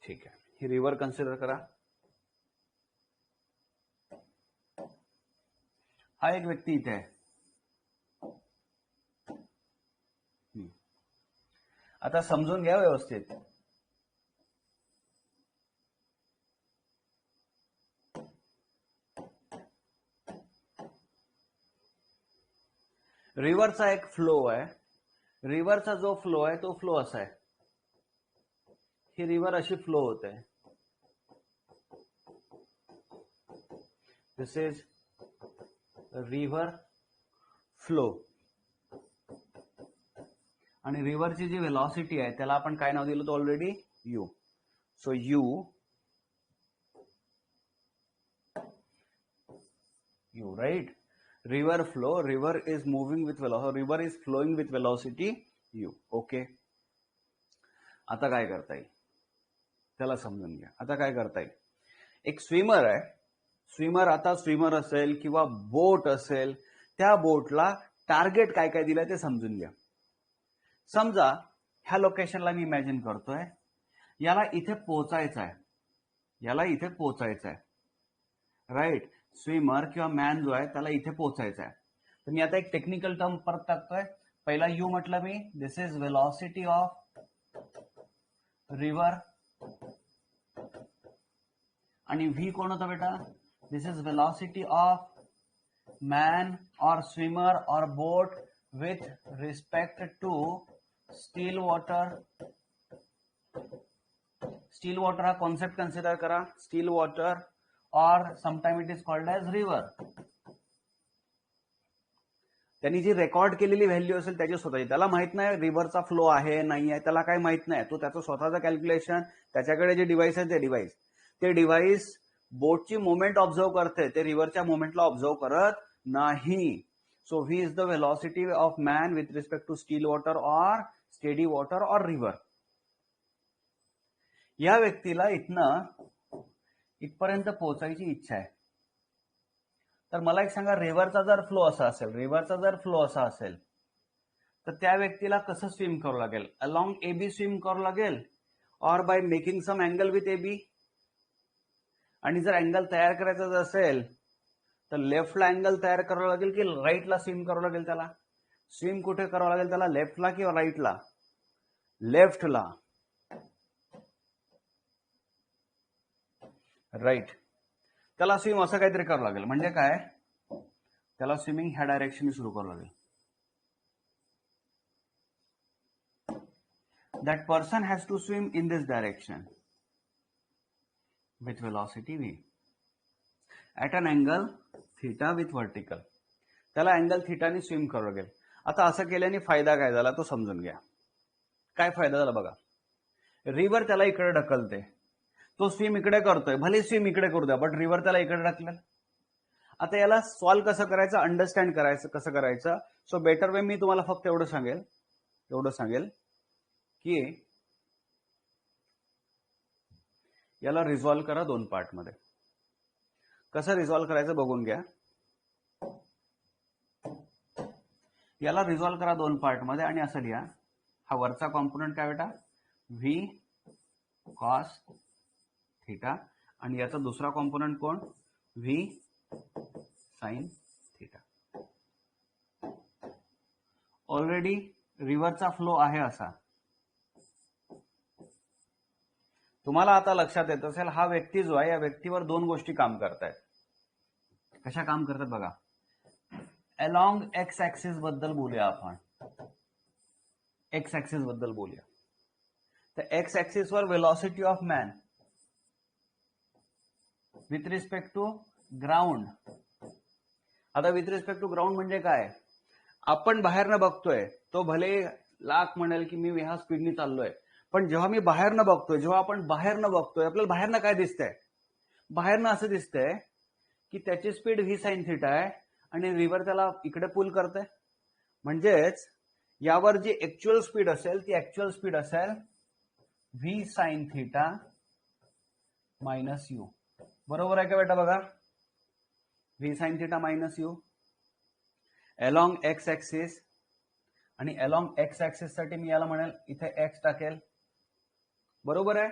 Speaker 1: ठीक आहे, ही रिव्हर कन्सिडर करा. हा एक व्यक्ती इथे आहे. आता समजून घ्या व्यवस्थित. रिव्हरचा एक फ्लो आहे. रिव्हरचा जो फ्लो आहे तो फ्लो असा आहे. ही रिव्हर अशी फ्लो होते. दिस इज रिव्हर फ्लो. आणि रिव्हरची जी व्हेलॉसिटी आहे त्याला आपण काय नाव दिलं होतं already? U. So u right. River flow, river is moving with velocity, river is flowing with velocity u. Okay. आता काय करता येईल त्याला समजून घ्या. आता काय करता येईल, एक स्विमर आहे, स्विमर, आता स्विमर असेल किंवा बोट असेल, त्या बोटला टार्गेट काय काय दिलंय ते समजून घ्या. समजा ह्या लोकेशनला मी इमॅजिन करतोय, याला इथे पोहोचायचं आहे, याला इथे पोहोचायचं आहे, राईट. स्विमर किंवा मॅन जो आहे त्याला इथे पोहोचायचं आहे. तर मी आता एक टेक्निकल टर्म परत टाकतोय. पहिला यू म्हटलं मी, this is velocity of river. आणि व्ही कोण होता बेटा? This is velocity of man और स्विमर और boat with respect to still water. Still water हा कॉन्सेप्ट कन्सिडर करा. स्टील वॉटर और sometime it is called as river. त्यांनी जी रेकॉर्ड केलेली व्हॅल्यू असेल त्याची स्वतःची, त्याला माहित नाही रिव्हरचा फ्लो आहे नाही आहे, त्याला काही माहित नाही. तो त्याचं स्वतःचं कॅल्क्युलेशन, त्याच्याकडे जे डिव्हाइस आहे ते डिव्हाइस बोटची मुवमेंट ऑब्झर्व करते, ते रिव्हरच्या मुवमेंटला ऑब्झर्व करत नाही. So v is the velocity of man with respect to still water or steady water or river. या व्यक्तीला इथनं इथपर्यंत पोहोचायची इच्छा आहे. तर मला एक सांगा, रिव्हरचा जर फ्लो असा असेल तर त्या व्यक्तीला कसं स्विम करावं लागेल? अलॉंग एबी स्विम करावं लागेल or by making some angle with AB. आणि जर अँगल तयार करायचा असेल तर लेफ्टला अँगल तयार करावं लागेल की राईटला स्विम करावं लागेल? त्याला स्विम कुठे करावं लागेल? त्याला लेफ्टला किंवा राईटला? लेफ्टला, राईट. त्याला स्विम असं काहीतरी करावं लागेल. म्हणजे काय, त्याला स्विमिंग ह्या डायरेक्शन सुरू करावं लागेल. That person has to swim in this direction with velocity v at an angle theta with vertical. त्याला अँगल थीटाने स्विम करावं लागेल. आता असं केल्याने फायदा काय झाला तो समजून घ्या. काय फायदा झाला बघा. रिव्हर त्याला इकडे ढकलते, तो स्विम इकडे करतोय, भले स्विम इकडे करू द्या, बट रिव्हर त्याला इकडे ढकलेल. आता याला सॉल्व्ह कसं करायचं, अंडरस्टँड करायचं कसं करायचं. सो बेटर वे मी तुम्हाला फक्त एवढं सांगेल की याला रिझॉल्व्ह करा 2 पार्ट मध्ये. कसं रिझॉल्व्ह करायचं बघून घ्या. याला रिझॉल्व्ह करा 2 पार्ट मध्ये आणि असं लिहा, हा वरचा कॉम्पोनंट काय बेटा? V cos theta. आणि याचा दुसरा कॉम्पोनंट कोण? V sine theta. ऑलरेडी रिव्हरचा फ्लो आहे असा. तुम्हाला आता लक्षात येत असेल, हा व्यक्ती जो आहे या व्यक्तीवर 2 गोष्टी काम करतायत. कशा काम करतात बघा. अलॉंग एक्स ऍक्सिस बद्दल बोलूया आपण. एक्स ऍक्सिस बद्दल बोलूया. तर एक्स ऍक्सिस वर velocity of man with respect to ground. आता विथ रिस्पेक्ट टू ग्राउंड म्हणजे काय? आपण बाहेरनं बघतोय, तो भले लाख म्हणेल की मी ह्या स्पीडनी चाललोय, पण जेव्हा मी बाहेरनं बघतोय, जेव्हा आपण बाहेरनं बघतोय, आपल्याला बाहेरनं काय दिसतंय? बाहेरनं असं दिसतंय की त्याची स्पीड व्ही साइन थीटा आहे आणि रिव्हर त्याला इकडे पुल करते. म्हणजेच यावर जी ऍक्च्युअल स्पीड असेल ती ऍक्च्युअल स्पीड असेल V sine theta minus U. बरोबर आहे का बेटा? बघा, V sine theta minus U along x axis. आणि अलॉंग एक्स ऍक्सिस साठी मी याला म्हणेल इथे एक्स टाकेल. बरोबर आहे?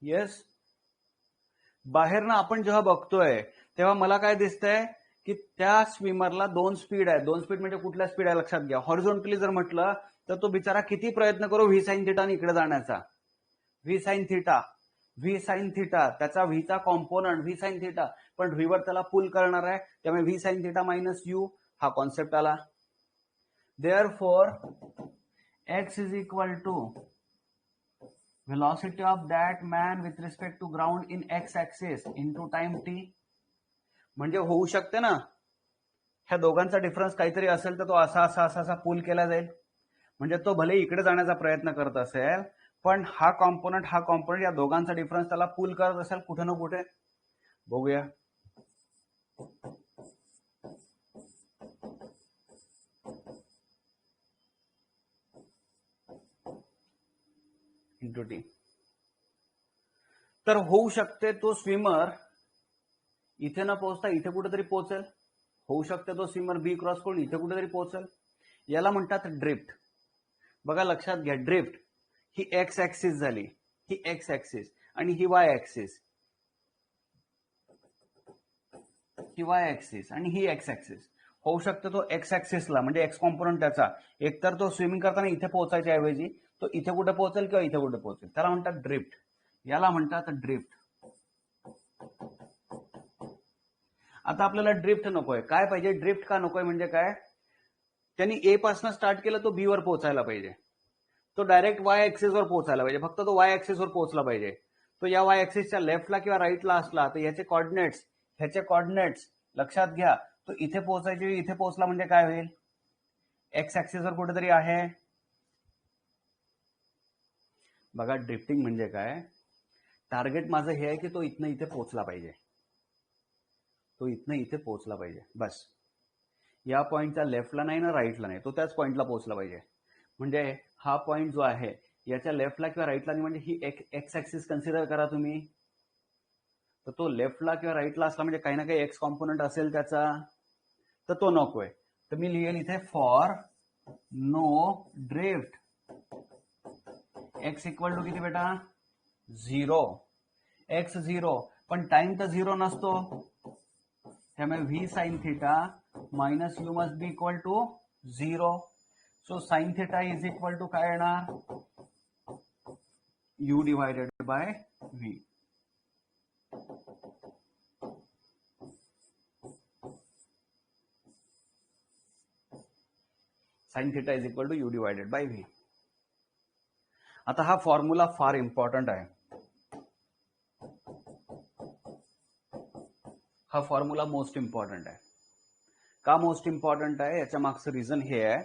Speaker 1: येस. बाहेरनं आपण जेव्हा बघतोय तेव्हा मला काय दिसतंय की त्या स्विमरला 2 स्पीड आहे. 2 स्पीड म्हणजे कुठल्या स्पीड आहे लक्षात घ्या. हॉरिझॉन्टली जर म्हटलं तर तो बिचारा किती प्रयत्न करू व्ही साइन थीटा इकडे जाण्याचा. व्ही साइन थीटा त्याचा व्हीचा कॉम्पोनंट व्ही साइन थीटा, पण रिव्हर त्याला पुल करणार आहे, त्यामुळे v sine theta minus U हा कॉन्सेप्ट आला. Therefore, x is equal to velocity of that man with respect to ground in x axis into time t. म्हणजे होऊ शकते ना, ह्या दोघांचा डिफरन्स काहीतरी असेल तर तो असा पुल केला जाईल. म्हणजे तो भले इकडे जाण्याचा प्रयत्न करत असेल, पण हा कॉम्पोनंट या दोघांचा डिफरन्स त्याला पुल करत असेल कुठे ना कुठे. बघूया. Into T. तर होऊ शकते तो स्विमर इथे न पोहोचता इथे कुठेतरी पोहोचेल. होऊ शकते तो स्विमर बी क्रॉस करून इथे कुठेतरी पोहोचेल. याला म्हणतात ड्रिफ्ट. बघा लक्षात घ्या, ड्रिफ्ट ही एक्स ऍक्सिस झाली, ही एक्स ऍक्सिस आणि ही वाय ऍक्सिस, ही वाय ऍक्सिस आणि ही एक्स ऍक्सिस. होऊ शकतो तो एक्स ऍक्सिसला म्हणजे एक्स कॉम्पोनंट त्याचा एकतर तो स्विमिंग करताना इथे पोहोचायच्या ऐवजी तो इथे कुठे पोहोचेल किंवा इथे कुठे पोहोचेल. त्याला म्हणतात ड्रिफ्ट. याला म्हणतात ड्रिफ्ट. आता आपल्याला ड्रिफ्ट नकोय. काय पाहिजे? ड्रिफ्ट का नकोय म्हणजे काय? त्यांनी ए पासून स्टार्ट केलं तो बी वर पोहोचायला पाहिजे. तो डायरेक्ट वाय ऍक्सिस वर पोहोचायला पाहिजे. फक्त तो वाय ऍक्सिस वर पोहोचला पाहिजे. तो या वाय ऍक्सिसच्या लेफ्टला किंवा राईटला असला तर ह्याचे कॉर्डिनेट्स लक्षात घ्या. तो इथे पोहोचायचे इथे पोहोचला म्हणजे काय होईल? एक्स ऍक्सिस वर कुठेतरी आहे. बघा ड्रिफ्टिंग म्हणजे काय? टार्गेट माझं हे आहे की तो इथनं इथे पोहोचला पाहिजे. तो इथनं इथे पोहोचला पाहिजे बस. या पॉइंटच्या लेफ्टला नाही ना राईटला नाही, तो त्याच पॉइंटला पोहोचला पाहिजे. म्हणजे हा पॉइंट जो आहे याच्या लेफ्टला किंवा राईटला नाही म्हणजे ही एक्स ऍक्सिस कन्सिडर करा तुम्ही. तर तो लेफ्टला किंवा राईटला असला म्हणजे काही ना काही एक्स कॉम्पोनंट असेल त्याचा, तर तो नकोय. तर मी लिहेल इथे for no drift x equal to किती बेटा? 0. एक्स 0 पण टाइम तर 0 नसतो. त्यामुळे v sine theta minus u must be equal to 0. So sine theta is equal to काय येणार? U divided by v. Sine theta is equal to u divided by v. आता हा फॉर्म्युला फार important आहे. हा फॉर्म्युला मोस्ट इम्पॉर्टंट आहे. का most important आहे? याच्या मागचं रिझन हे आहे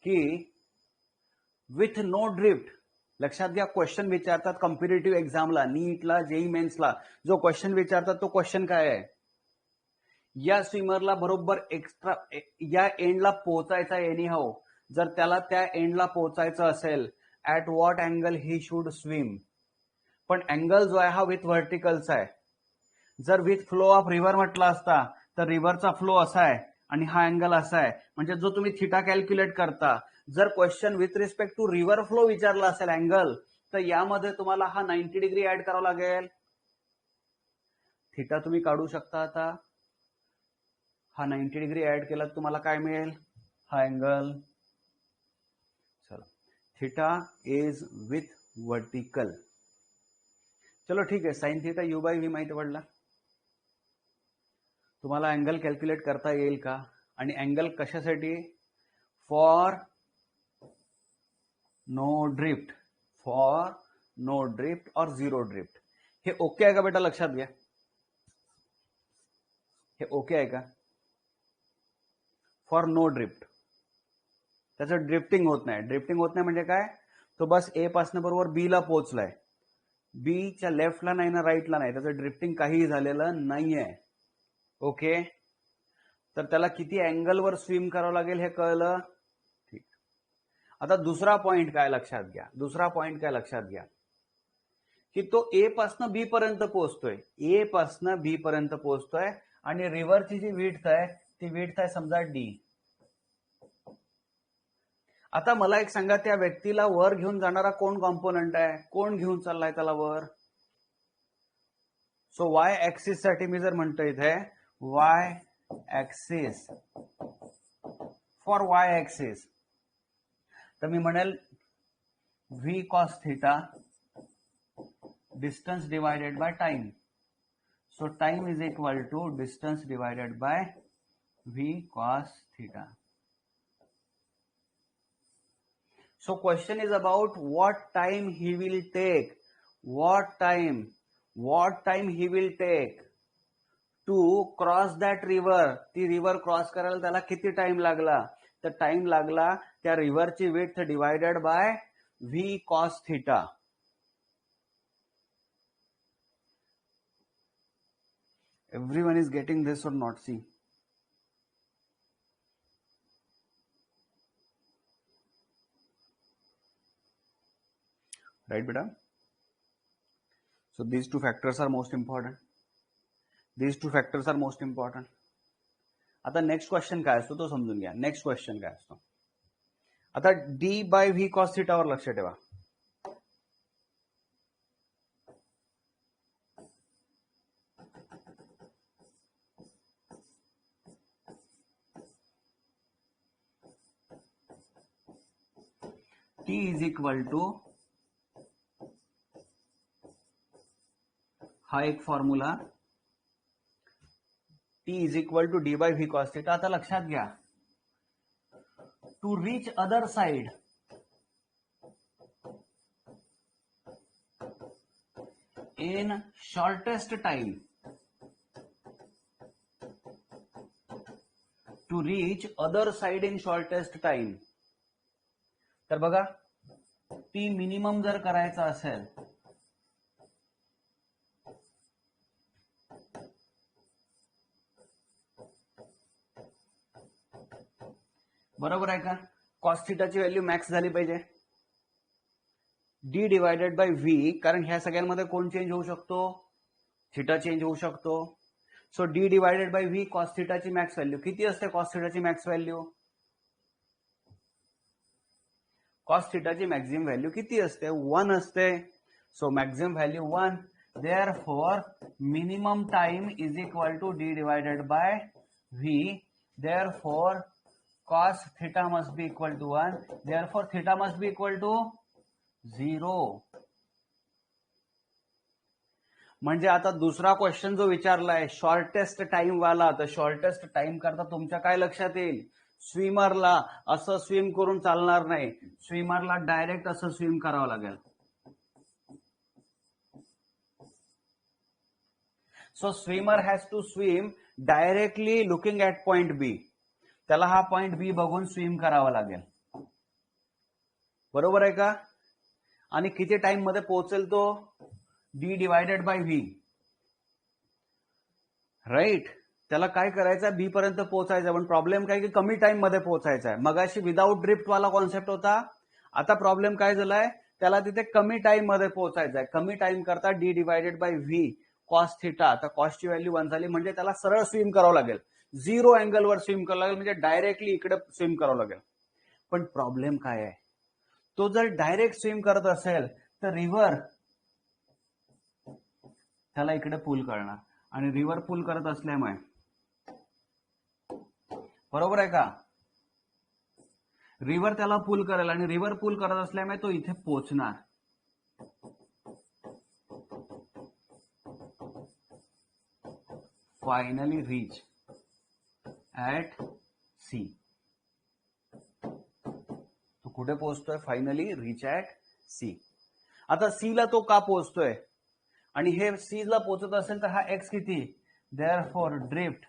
Speaker 1: की विथ नो ड्रिफ्ट, लक्षात घ्या क्वेश्चन विचारतात कॉम्पिटेटिव्ह एक्झामला, नीटला, जेई मेन्सला जो क्वेश्चन विचारतात तो क्वेश्चन काय आहे? या स्विमरला बरोबर एक्स्ट्रा या एंडला पोहोचायचा एनी हाऊ. जर त्याला त्या एंडला पोहोचायचं असेल at what angle he should swim. पण अँगल जो आहे हा विथ व्हर्टिकलचा आहे. जर विथ फ्लो ऑफ रिव्हर म्हटला असता तर रिव्हरचा फ्लो असा आहे आणि हा अँगल असा आहे. म्हणजे जो तुम्ही थिटा कॅल्क्युलेट करता, जर question with respect to river flow विचारला असेल अँगल, तर यामध्ये तुम्हाला हा 90 डिग्री ऍड करावा लागेल. थिटा तुम्ही काढू शकता. आता हा 90 डिग्री ऍड केला तुम्हाला काय मिळेल? हा अँगल. चलो, थिटा इज विथ वर्टिकल. चलो ठीक आहे. Sine theta you by V माहिती पडला. तुम्हाला अँगल कॅल्क्युलेट करता येईल का? आणि अँगल कशासाठी? For no drift, for no drift or 0 drift. हे ओके आहे का बेटा? लक्षात घ्या, हे ओके आहे का? फॉर नो ड्रिफ्ट, त्याचं ड्रिफ्टिंग होत नाही. ड्रिफ्टिंग होत नाही म्हणजे काय? तो बस ए पासून बरोबर बी ला पोहोचलाय, बीच्या लेफ्टला नाही ना राईटला नाही, त्याचं ड्रिफ्टिंग काहीही झालेलं नाहीये. ओके, तर त्याला किती अँगलवर स्विम करावं लागेल हे कळलं. ठीक. आता दुसरा पॉइंट काय लक्षात घ्या, दुसरा पॉइंट काय लक्षात घ्या की तो ए पासून बी पर्यंत पोहोचतोय, ए पासून बी पर्यंत पोहोचतोय आणि रिव्हरची जी विड्थ आहे ती विड्थ आहे समजा डी. आता मला एक सांगा, त्या व्यक्तीला वर घेऊन जाणारा कोण कॉम्पोनंट आहे? कोण घेऊन चाललाय त्याला वर? सो वाय ऍक्सिस साठी मी जर म्हणतो इथे y axis, for y axis, तर मी म्हणेल v cos theta distance divided by time. So time is equal to distance divided by V cos theta. So question is about what time he will take, what time he will take to cross that river, ती river cross करायला त्याला किती time लागला? तर time लागला त्या रिव्हरची width divided by V cos theta. Everyone is getting this और not? See, right beta? So these two factors are most important. These two factors are most important. आता नेक्स्ट क्वेश्चन काय असतो तो समजून घ्या. नेक्स्ट क्वेश्चन काय असतो? आता डी बाय व्ही कॉस थिटावर लक्ष ठेवा. टी इज इक्वल टू, हा एक formula, t is equal to d by V cos theta. आता लक्षात घ्या, to reach other side in shortest time, to reach other side in shortest time. तर बघा, टी मिनिमम जर करायचा असेल बरोबर आहे का? कॉस थिटाची व्हॅल्यू मॅक्स झाली पाहिजे. डी डिवायडेड बाय व्ही, कारण ह्या सगळ्यांमध्ये कोण चेंज होऊ शकतो? थिटा चेंज होऊ शकतो. So D divided by V cos थिटाची मॅक्स व्हॅल्यू किती असते? कॉस थिटाची मॅक्स व्हॅल्यू, कॉस थिटाची मॅक्झिमम व्हॅल्यू किती असते? 1 असते. So maximum value 1. Therefore minimum time is equal to D divided by V. Therefore cos theta must be equal to 1. Therefore theta must be equal to 0. म्हणजे आता दुसरा question जो विचारलाय shortest time वाला, तर shortest time करता तुमच्या काय लक्षात येईल? स्विमरला असं स्विम करून चालणार नाही. स्विमरला डायरेक्ट असं स्विम करावं लागेल. So swimmer has to swim directly looking at point B. त्याला हा पॉइंट बी बघून स्विम करावा लागेल. बरोबर आहे का? आणि किती टाइम मध्ये पोहोचेल तो? D divided by v, right. त्याला काय करायचं? बी पर्यंत पोहोचायचं. पण प्रॉब्लेम काय की कमी टाइम मध्ये पोहोचायचा आहे. मगाशी विदाऊट ड्रिफ्ट वाला कॉन्सेप्ट होता. आता प्रॉब्लेम काय झालाय? त्याला तिथे कमी टाइम मध्ये पोहोचायचं आहे. कमी टाइम करता D divided by V cos theta. आता कॉसची व्हॅल्यू 1 झाली म्हणजे त्याला सरळ स्विम करावं लागेल. 0 अँगल वर स्विम करावं लागेल, म्हणजे डायरेक्टली इकडे स्विम करावं लागेल. पण प्रॉब्लेम काय आहे? तो जर डायरेक्ट स्विम करत असेल तर रिव्हर त्याला इकडे पुल करणार, आणि रिव्हर पुल करत असल्यामुळे, बरोबर आहे का, रिव्हर त्याला पुल करेल, आणि रिव्हर पुल करत असल्यामुळे तो इथे पोहोचणार. Finally reach at C. तो कुठे पोहोचतोय? Finally reach at C. आता सी ला तो का पोहोचतोय? आणि हे सी ला पोहोचत असेल तर हा एक्स किती? Therefore drift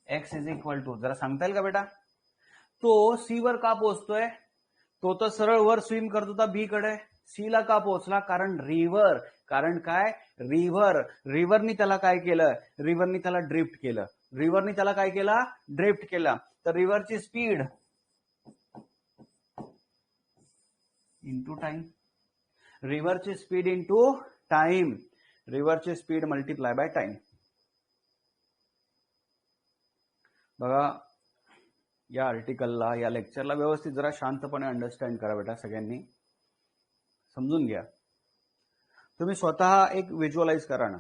Speaker 1: x is equal to, जरा सांगता येईल का बेटा? तो सी वर का पोहोचतोय? तो तर सरळ वर स्विम करत होता बी कडे. सी ला का पोहोचला? कारण रिव्हर, कारण काय? रिव्हरनी त्याला काय केलं? रिव्हरनी त्याला ड्रिफ्ट केलं. रिव्हरनी त्याला काय केला? ड्रिफ्ट केला. तर रिव्हरची स्पीड इंटू टाइम, रिव्हरची स्पीड इंटू टाइम, रिव्हरची स्पीड मल्टिप्लाय बाय टाइम. बघा, या आर्टिकलला, या लेक्चरला व्यवस्थित जरा शांतपणे अंडरस्टँड करा बेटा. सगळ्यांनी समजून घ्या. तुम्ही स्वतः एक व्हिज्युअलाइज करा ना,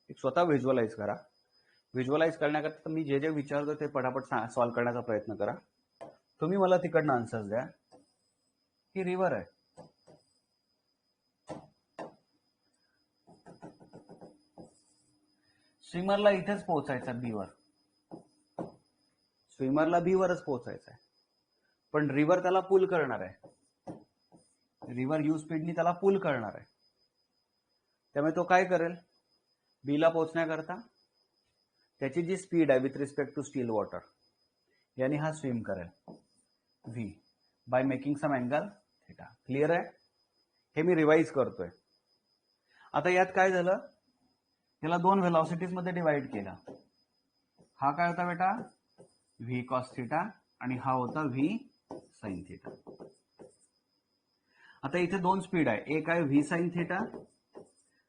Speaker 1: एक स्वतः व्हिज्युअलाइज करा. व्हिज्युअलाइज करण्याकरता मी जे जे विचारतो ते पटापट सॉल्व्ह करण्याचा प्रयत्न करा. तुम्ही मला तिकडनं आन्सर्स द्या. ही रिव्हर आहे, स्विमरला इथेच पोहोचायचा बी वर, स्विमरला बी वरच पोहोचायचं आहे. पण रिव्हर त्याला पुल करणार आहे, रिव्हर यू स्पीडनी त्याला पुल करणार आहे. त्यामुळे तो काय करेल? बीला पोहोचण्याकरता त्याची जी स्पीड आहे with respect to still water, यानी हा स्विम करेल v by making some angle theta. Clear आहे? हे मी रिवाइज करतोय. आता यात काय झालं, याला दोन व्हेलॉसिटीज मध्ये डिवाइड केला. हा काय होता बेटा, व्ही कॉस थिटा, आणि हा होता व्ही साइन थिटा. आता इथे दोन स्पीड आहे, एक आहे व्ही साइन थिटा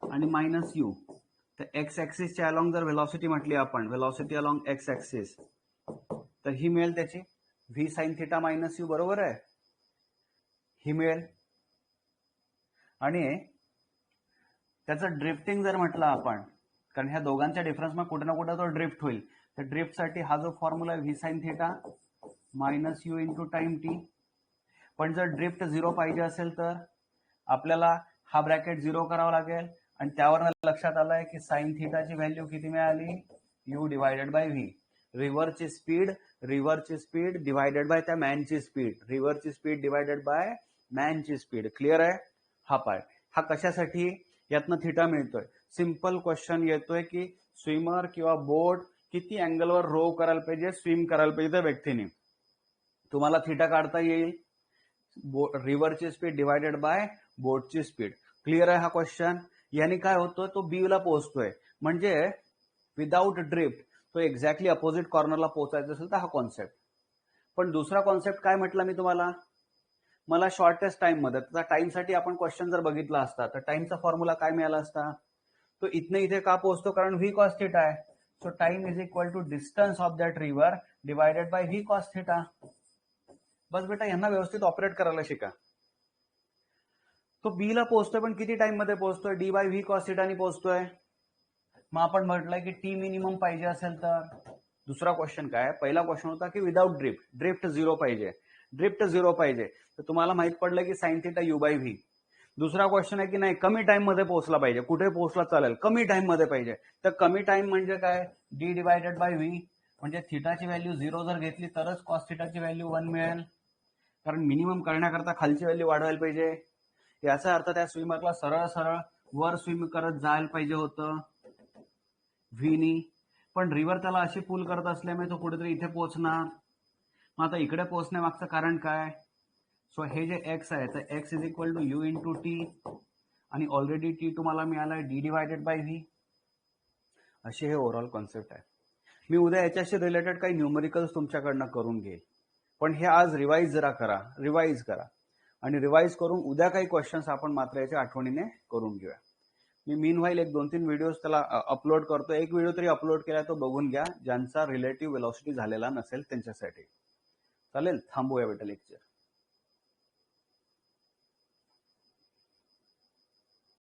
Speaker 1: आणि मायनस यू. तर एक्स ऍक्सिसच्या अलॉंग जर व्हेलॉसिटी म्हटली आपण, व्हेलॉसिटी अलॉंग एक्स ऍक्सिस, तर ही मिळेल त्याची V sine theta minus you. बरोबर आहे, ही मिळेल. आणि त्याचं ड्रिफ्टिंग जर म्हटलं आपण, कारण ह्या दोघांच्या डिफरन्स मग कुठे ना कुठे तो ड्रिफ्ट होईल, तर ड्रिफ्टसाठी हा जो फॉर्म्युला आहे V sine theta minus u into time T. पण जर ड्रिफ्ट 0 पाहिजे असेल तर आपल्याला हा ब्रॅकेट 0 करावा लागेल, आणि त्यावर लक्षात आलंय की साइन थिटाची व्हॅल्यू किती मिळाली, यू डिवायडेड बाय व्ही. रिव्हरची स्पीड डिवायडेड बाय त्या मॅनची स्पीड, रिव्हरची स्पीड डिवायडेड बाय मॅनची स्पीड. क्लिअर आहे? हा पार्ट. हा कशासाठी, यातनं थिटा मिळतोय. सिंपल क्वेश्चन येतोय की स्विमर किंवा बोट किती अँगलवर रो करायला पाहिजे, स्विम करायला पाहिजे त्या व्यक्तीने. तुम्हाला थिटा काढता येईल, रिव्हरची स्पीड डिवायडेड बाय बोटची स्पीड. क्लिअर आहे हा क्वेश्चन? याने काय होतोय, तो बी ला पोहोचतोय, म्हणजे विदाउट ड्रिफ्ट तो एक्झॅक्टली अपोजिट कॉर्नरला पोहोचायचं असेल तर हा कॉन्सेप्ट. पण दुसरा कॉन्सेप्ट काय म्हटला मी तुम्हाला, मला शॉर्टेस्ट टाइम मध्ये, त्याचा टाइमसाठी आपण क्वेश्चन जर बघितला असता तर टाइमचा फॉर्म्युला काय मिळाला असता, तो इथनं इथे का पोहोचतो, कारण व्ही कॉस थिटा आहे. So time is equal to distance of that river divided by V cos theta. बस बेटा, यांना व्यवस्थित ऑपरेट करायला शिका. तो बी ला पोहोचतोय, पण किती टाइम मध्ये पोहोचतोय, डी बाय व्ही कॉस थिटानी पोहोचतोय. मग आपण म्हटलंय की टी मिनिमम पाहिजे असेल तर दुसरा क्वेश्चन काय, पहिला क्वेश्चन होता की विदाउट ड्रिफ्ट 0 पाहिजे, ड्रिफ्ट 0 पाहिजे, तर तुम्हाला माहित पडलं की sine theta you by V. दुसरा क्वेश्चन आहे की नाही, कमी टाइम मध्ये पोहोचला पाहिजे, कुठे पोहोचला चालेल, कमी टाइम मध्ये पाहिजे. तर कमी टाइम म्हणजे काय, डी डिवायडेड बाय व्ही. म्हणजे थिटाची व्हॅल्यू 0 जर घेतली तरच कॉस थिटाची व्हॅल्यू 1 मिळेल, कारण मिनिमम करण्याकरता खालची व्हॅल्यू वाढवायला पाहिजे. याचा अर्थ त्या स्विमरला सरळ सरळ वर स्विम करत जायला पाहिजे होतं व्हीनी, पण रिव्हर त्याला अशी पुल करत असल्यामुळे तो कुठेतरी इथे पोहोचणार. मग आता इकडे पोहोचण्यामागचं कारण काय, सो हे जे एक्स आहे तर x is equal to u into t, आणि ऑलरेडी टी तुम्हाला मिळालाय डी डिवायडेड बाय व्ही. अशी हे ओव्हरऑल कॉन्सेप्ट आहे. मी उद्या याच्याशी रिलेटेड काही न्यूमरिकल्स तुमच्याकडनं करून घेईल, पण हे आज रिवाइज करा, आणि रिवाइज करून उद्या काही क्वेश्चन्स आपण मात्र याच्या आठवणीने करून घेऊया. मी मीनवाईल एक 2-3 व्हिडिओज त्याला अपलोड करतो. एक व्हिडिओ तरी अपलोड केला तो बघून घ्या, ज्यांचा रिलेटिव्ह वेलॉसिटी झालेला नसेल त्यांच्यासाठी. चालेल, थांबूया बेटा लेक्चर.